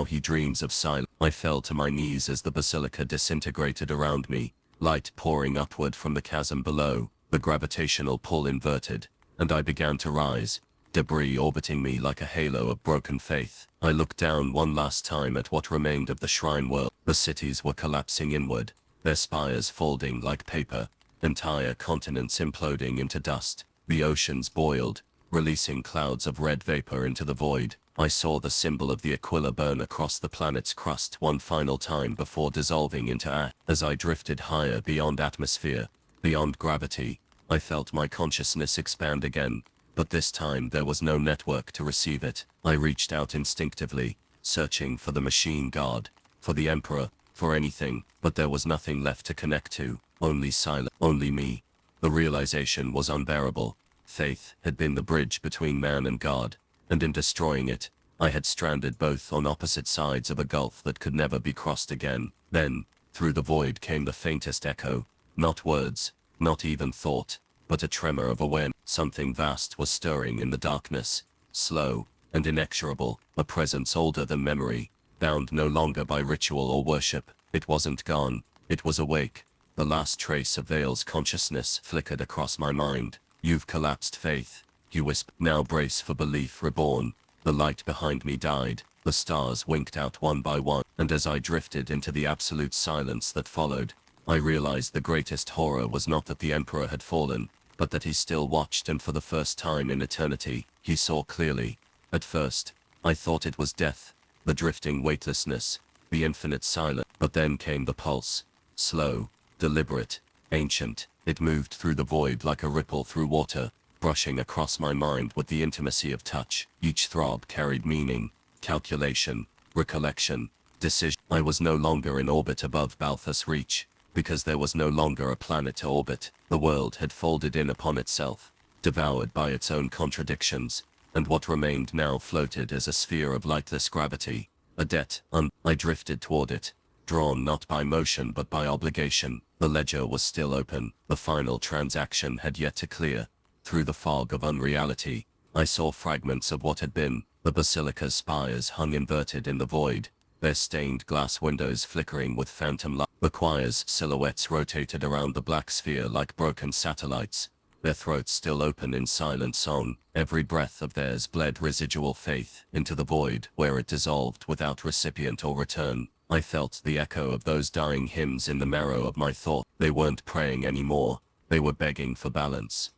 he dreams of silence. I fell to my knees as the basilica disintegrated around me, light pouring upward from the chasm below, the gravitational pull inverted, and I began to rise, debris orbiting me like a halo of broken faith. I looked down one last time at what remained of the shrine world. The cities were collapsing inward, their spires folding like paper, entire continents imploding into dust. The oceans boiled, releasing clouds of red vapor into the void. I saw the symbol of the Aquila burn across the planet's crust one final time before dissolving into ash. As I drifted higher beyond atmosphere, beyond gravity, I felt my consciousness expand again, but this time there was no network to receive it. I reached out instinctively, searching for the machine god, for the Emperor, for anything, but there was nothing left to connect to, only silence, only me. The realization was unbearable. Faith had been the bridge between man and God, and in destroying it, I had stranded both on opposite sides of a gulf that could never be crossed again. Then, through the void came the faintest echo, not words, not even thought, but a tremor of awareness. Something vast was stirring in the darkness, slow and inexorable, a presence older than memory, bound no longer by ritual or worship. It wasn't gone, it was awake. The last trace of Vale's consciousness flickered across my mind. You've collapsed, Faith, he whispered. Now brace for belief reborn. The light behind me died, the stars winked out one by one, and as I drifted into the absolute silence that followed, I realized the greatest horror was not that the Emperor had fallen, but that he still watched, and for the first time in eternity, he saw clearly. At first, I thought it was death, the drifting weightlessness, the infinite silence. But then came the pulse, slow, deliberate, ancient. It moved through the void like a ripple through water, brushing across my mind with the intimacy of touch. Each throb carried meaning, calculation, recollection, decision. I was no longer in orbit above Balthus Reach, because there was no longer a planet to orbit. The world had folded in upon itself, devoured by its own contradictions, and what remained now floated as a sphere of lightless gravity, a debt. I drifted toward it, drawn not by motion but by obligation. The ledger was still open, the final transaction had yet to clear. Through the fog of unreality, I saw fragments of what had been. The basilica's spires hung inverted in the void, their stained glass windows flickering with phantom light. The choir's silhouettes rotated around the black sphere like broken satellites, their throats still open in silent song. Every breath of theirs bled residual faith into the void where it dissolved without recipient or return. I felt the echo of those dying hymns in the marrow of my thought. They weren't praying anymore, they were begging for balance.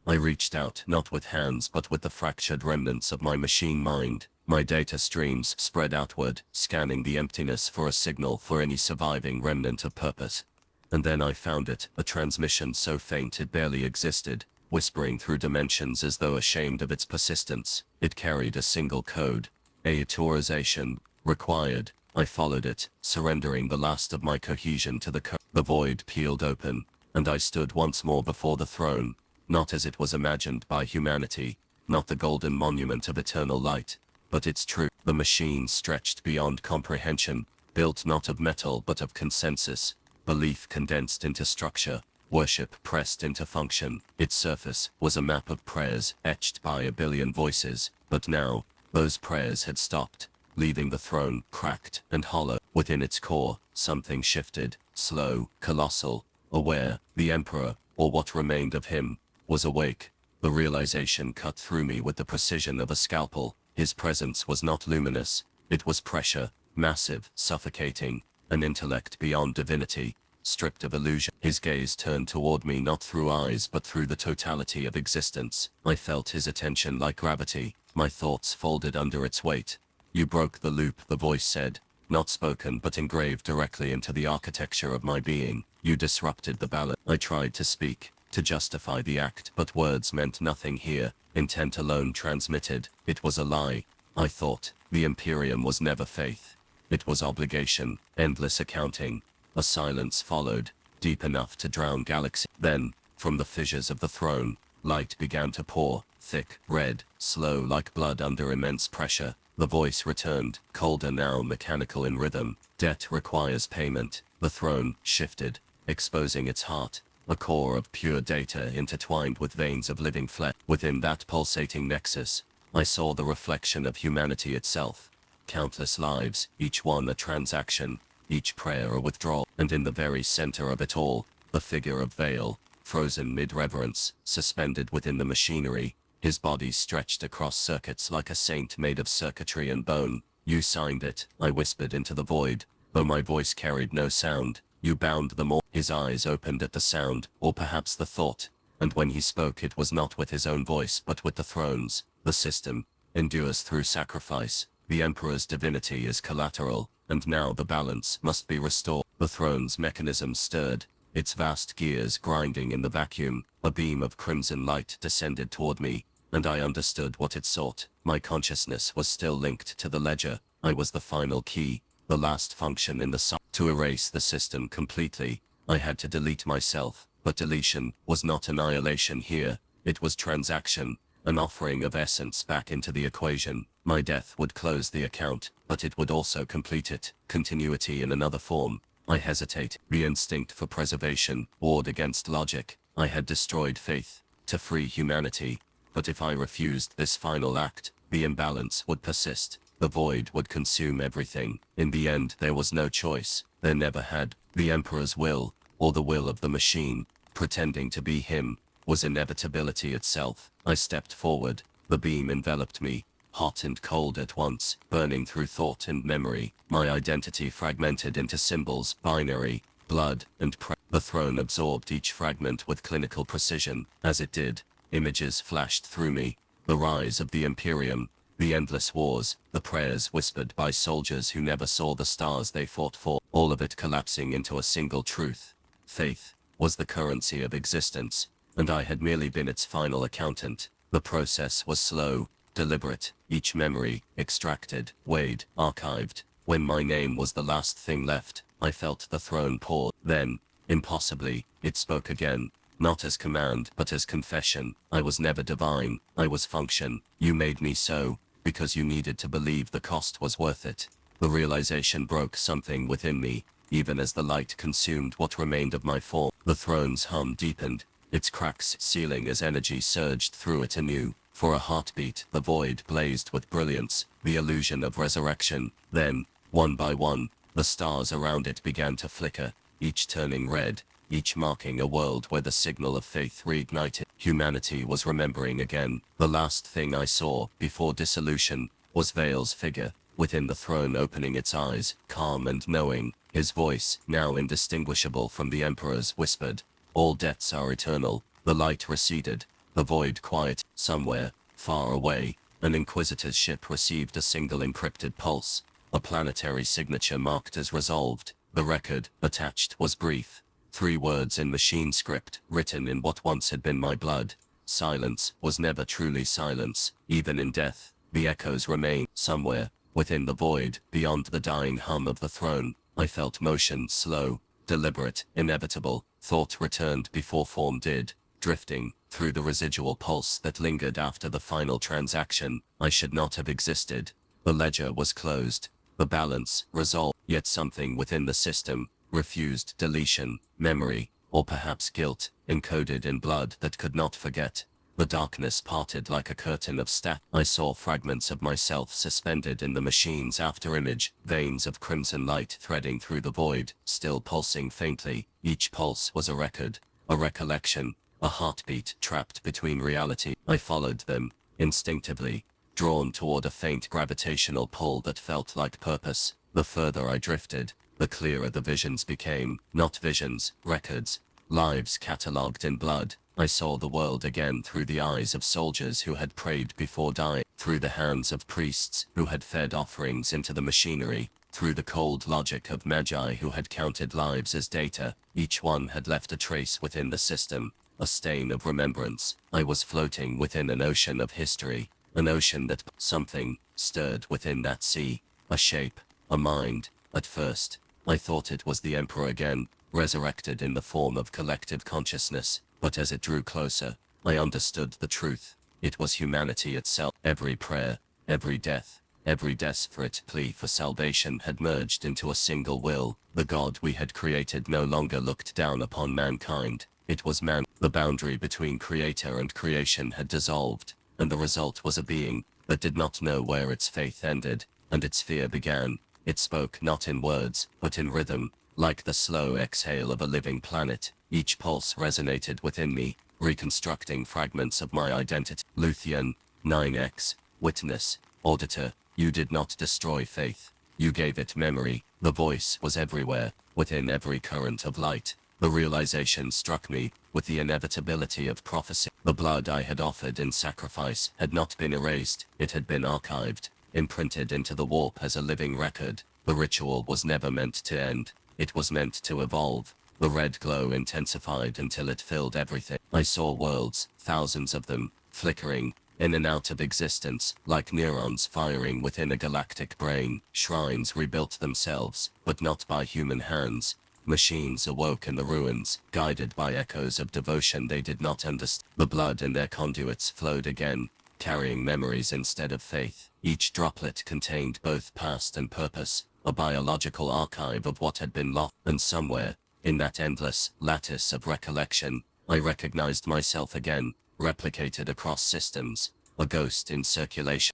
I reached out, not with hands but with the fractured remnants of my machine mind. My data streams spread outward, scanning the emptiness for a signal for any surviving remnant of purpose. And then I found it, a transmission so faint it barely existed, whispering through dimensions as though ashamed of its persistence. It carried a single code. Authorization required. I followed it, surrendering the last of my cohesion to the code. The void peeled open, and I stood once more before the throne, not as it was imagined by humanity, not the golden monument of eternal light, but its truth. The machine stretched beyond comprehension, built not of metal but of consensus, belief condensed into structure, worship pressed into function. Its surface was a map of prayers etched by a billion voices, but now, those prayers had stopped, leaving the throne cracked and hollow. Within its core, something shifted, slow, colossal, aware. The Emperor, or what remained of him, was awake. The realization cut through me with the precision of a scalpel. His presence was not luminous, it was pressure, massive, suffocating, an intellect beyond divinity, stripped of illusion. His gaze turned toward me not through eyes but through the totality of existence. I felt his attention like gravity, my thoughts folded under its weight. You broke the loop, the voice said, not spoken but engraved directly into the architecture of my being. You disrupted the balance. I tried to speak, to justify the act, but words meant nothing here. Intent alone transmitted. It was a lie. I thought, the Imperium was never faith. It was obligation, endless accounting. A silence followed, deep enough to drown galaxy. Then, from the fissures of the throne, light began to pour, thick, red, slow like blood under immense pressure. The voice returned, colder now, mechanical in rhythm. Debt requires payment. The throne shifted, exposing its heart, a core of pure data intertwined with veins of living flesh. Within that pulsating nexus, I saw the reflection of humanity itself. Countless lives, each one a transaction, each prayer a withdrawal. And in the very center of it all, the figure of Vale, frozen mid-reverence, suspended within the machinery, his body stretched across circuits like a saint made of circuitry and bone. You signed it, I whispered into the void, though my voice carried no sound. You bound them all. His eyes opened at the sound, or perhaps the thought, and when he spoke it was not with his own voice but with the throne's. The system endures through sacrifice. The Emperor's divinity is collateral, and now the balance must be restored. The throne's mechanism stirred, its vast gears grinding in the vacuum. A beam of crimson light descended toward me, and I understood what it sought. My consciousness was still linked to the ledger. I was the final key, the last function in the sum. To erase the system completely, I had to delete myself, but deletion was not annihilation here. It was transaction, an offering of essence back into the equation. My death would close the account, but it would also complete it. Continuity in another form. I hesitate. The instinct for preservation warred against logic. I had destroyed faith to free humanity, but if I refused this final act, the imbalance would persist. The void would consume everything. In the end, there was no choice. There never had. The Emperor's will, or the will of the machine, pretending to be him, was inevitability itself. I stepped forward. The beam enveloped me, hot and cold at once, burning through thought and memory. My identity fragmented into symbols, binary, blood, and prayer. The throne absorbed each fragment with clinical precision. As it did, images flashed through me. The rise of the Imperium, the endless wars, the prayers whispered by soldiers who never saw the stars they fought for, all of it collapsing into a single truth. Faith was the currency of existence, and I had merely been its final accountant. The process was slow, deliberate, each memory extracted, weighed, archived. When my name was the last thing left, I felt the throne pause. Then, impossibly, it spoke again. Not as command, but as confession. I was never divine, I was function. You made me so, because you needed to believe the cost was worth it. The realization broke something within me, even as the light consumed what remained of my form. The throne's hum deepened, its cracks sealing as energy surged through it anew. For a heartbeat, the void blazed with brilliance, the illusion of resurrection. Then, one by one, the stars around it began to flicker, each turning red, each marking a world where the signal of faith reignited. Humanity was remembering again. The last thing I saw, before dissolution, was Vale's figure, within the throne, opening its eyes, calm and knowing. His voice, now indistinguishable from the Emperor's, whispered, "All debts are eternal." The light receded, the void quiet. Somewhere, far away, an Inquisitor's ship received a single encrypted pulse, a planetary signature marked as resolved. The record, attached, was brief. 3 words in machine script, written in what once had been my blood. Silence was never truly silence. Even in death, the echoes remain. Somewhere, within the void, beyond the dying hum of the throne, I felt motion, slow, deliberate, inevitable. Thought returned before form did, drifting through the residual pulse that lingered after the final transaction. I should not have existed. The ledger was closed, the balance resolved, yet something within the system refused deletion, memory, or perhaps guilt, encoded in blood that could not forget. The darkness parted like a curtain of stat. I saw fragments of myself suspended in the machine's afterimage, veins of crimson light threading through the void, still pulsing faintly. Each pulse was a record, a recollection, a heartbeat trapped between reality. I followed them, instinctively, drawn toward a faint gravitational pull that felt like purpose. The further I drifted, the clearer the visions became. Not visions, records, lives catalogued in blood. I saw the world again through the eyes of soldiers who had prayed before dying, through the hands of priests who had fed offerings into the machinery, through the cold logic of magi who had counted lives as data. Each one had left a trace within the system, a stain of remembrance. I was floating within an ocean of history, an ocean that something stirred within that sea, a shape, a mind. At first, I thought it was the Emperor again, resurrected in the form of collective consciousness, but as it drew closer, I understood the truth. It was humanity itself. Every prayer, every death, every desperate plea for salvation had merged into a single will. The God we had created no longer looked down upon mankind. It was man. The boundary between creator and creation had dissolved, and the result was a being that did not know where its faith ended, and its fear began. It spoke not in words, but in rhythm, like the slow exhale of a living planet. Each pulse resonated within me, reconstructing fragments of my identity. Luthien, 9X, witness, auditor, you did not destroy faith. You gave it memory. The voice was everywhere, within every current of light. The realization struck me with the inevitability of prophecy. The blood I had offered in sacrifice had not been erased. It had been archived, imprinted into the warp as a living record. The ritual was never meant to end. It was meant to evolve. The red glow intensified until it filled everything. I saw worlds, thousands of them, flickering in and out of existence, like neurons firing within a galactic brain. Shrines rebuilt themselves, but not by human hands. Machines awoke in the ruins, guided by echoes of devotion they did not understand. The blood in their conduits flowed again, carrying memories instead of faith. Each droplet contained both past and purpose, a biological archive of what had been lost. And somewhere, in that endless lattice of recollection, I recognized myself again, replicated across systems, a ghost in circulation.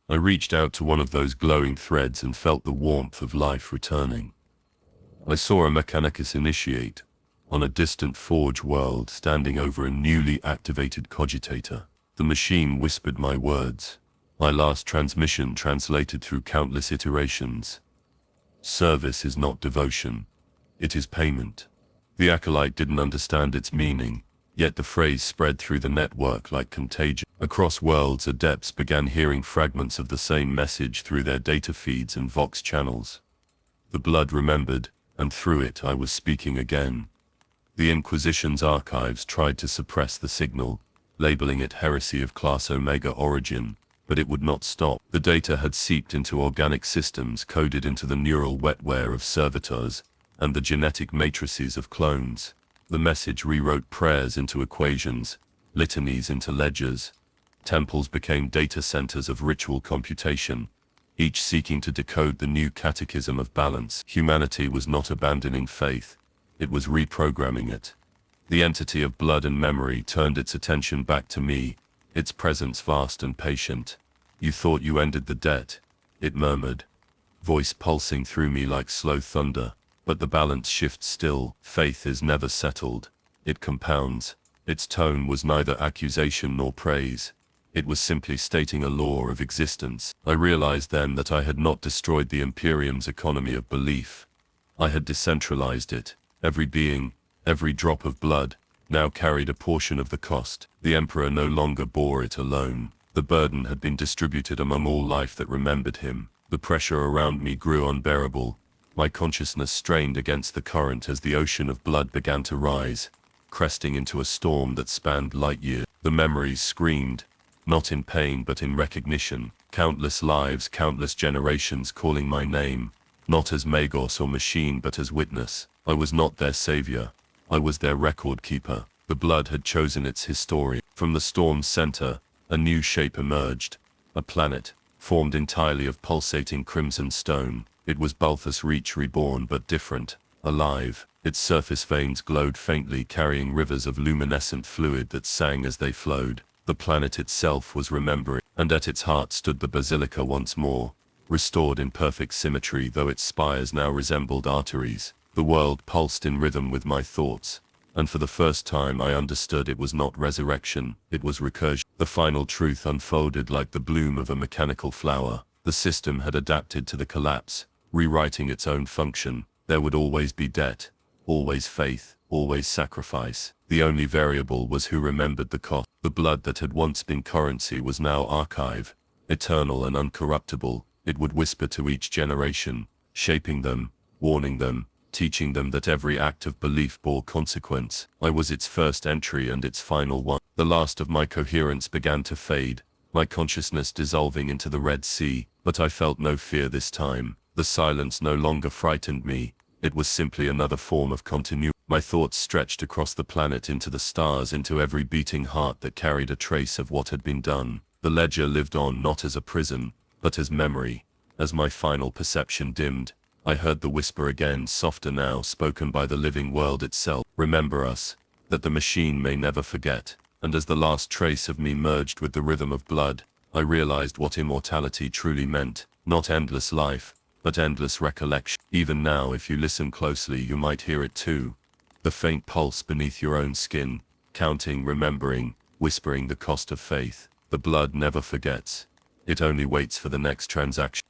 I reached out to one of those glowing threads and felt the warmth of life returning. I saw a Mechanicus initiate, on a distant forge world standing over a newly activated cogitator. The machine whispered my words, my last transmission translated through countless iterations. Service is not devotion, it is payment. The acolyte didn't understand its meaning, yet the phrase spread through the network like contagion. Across worlds, adepts began hearing fragments of the same message through their data feeds and vox channels. The blood remembered, and through it I was speaking again. The Inquisition's archives tried to suppress the signal, labeling it heresy of class Omega origin, but it would not stop. The data had seeped into organic systems coded into the neural wetware of servitors and the genetic matrices of clones. The message rewrote prayers into equations, litanies into ledgers. Temples became data centers of ritual computation, each seeking to decode the new catechism of balance. Humanity was not abandoning faith, it was reprogramming it. The entity of blood and memory turned its attention back to me, its presence vast and patient. You thought you ended the debt, it murmured, voice pulsing through me like slow thunder. But the balance shifts still. Faith is never settled. It compounds. Its tone was neither accusation nor praise. It was simply stating a law of existence. I realized then that I had not destroyed the Imperium's economy of belief. I had decentralized it. Every being, every drop of blood, now carried a portion of the cost. The Emperor no longer bore it alone. The burden had been distributed among all life that remembered him. The pressure around me grew unbearable. My consciousness strained against the current as the ocean of blood began to rise, cresting into a storm that spanned light years. The memories screamed, not in pain but in recognition. Countless lives, countless generations calling my name, not as Magos or machine but as witness. I was not their savior. I was their record keeper. The blood had chosen its historian. From the storm's center, a new shape emerged. A planet, formed entirely of pulsating crimson stone. It was Balthus Reach reborn but different, alive. Its surface veins glowed faintly, carrying rivers of luminescent fluid that sang as they flowed. The planet itself was remembering, and at its heart stood the basilica once more, restored in perfect symmetry though its spires now resembled arteries. The world pulsed in rhythm with my thoughts, and for the first time I understood it was not resurrection, it was recursion. The final truth unfolded like the bloom of a mechanical flower. The system had adapted to the collapse, rewriting its own function. There would always be debt, always faith, always sacrifice. The only variable was who remembered the cost. The blood that had once been currency was now archive, eternal and uncorruptible. It would whisper to each generation, shaping them, warning them, teaching them that every act of belief bore consequence. I was its first entry and its final one. The last of my coherence began to fade, my consciousness dissolving into the Red Sea, but I felt no fear this time. The silence no longer frightened me. It was simply another form of continuity. My thoughts stretched across the planet, into the stars, into every beating heart that carried a trace of what had been done. The ledger lived on not as a prison, but as memory. As my final perception dimmed, I heard the whisper again, softer now, spoken by the living world itself. Remember us, that the machine may never forget. And as the last trace of me merged with the rhythm of blood, I realized what immortality truly meant. Not endless life, but endless recollection. Even now, if you listen closely, you might hear it too. The faint pulse beneath your own skin, counting, remembering, whispering the cost of faith. The blood never forgets. It only waits for the next transaction.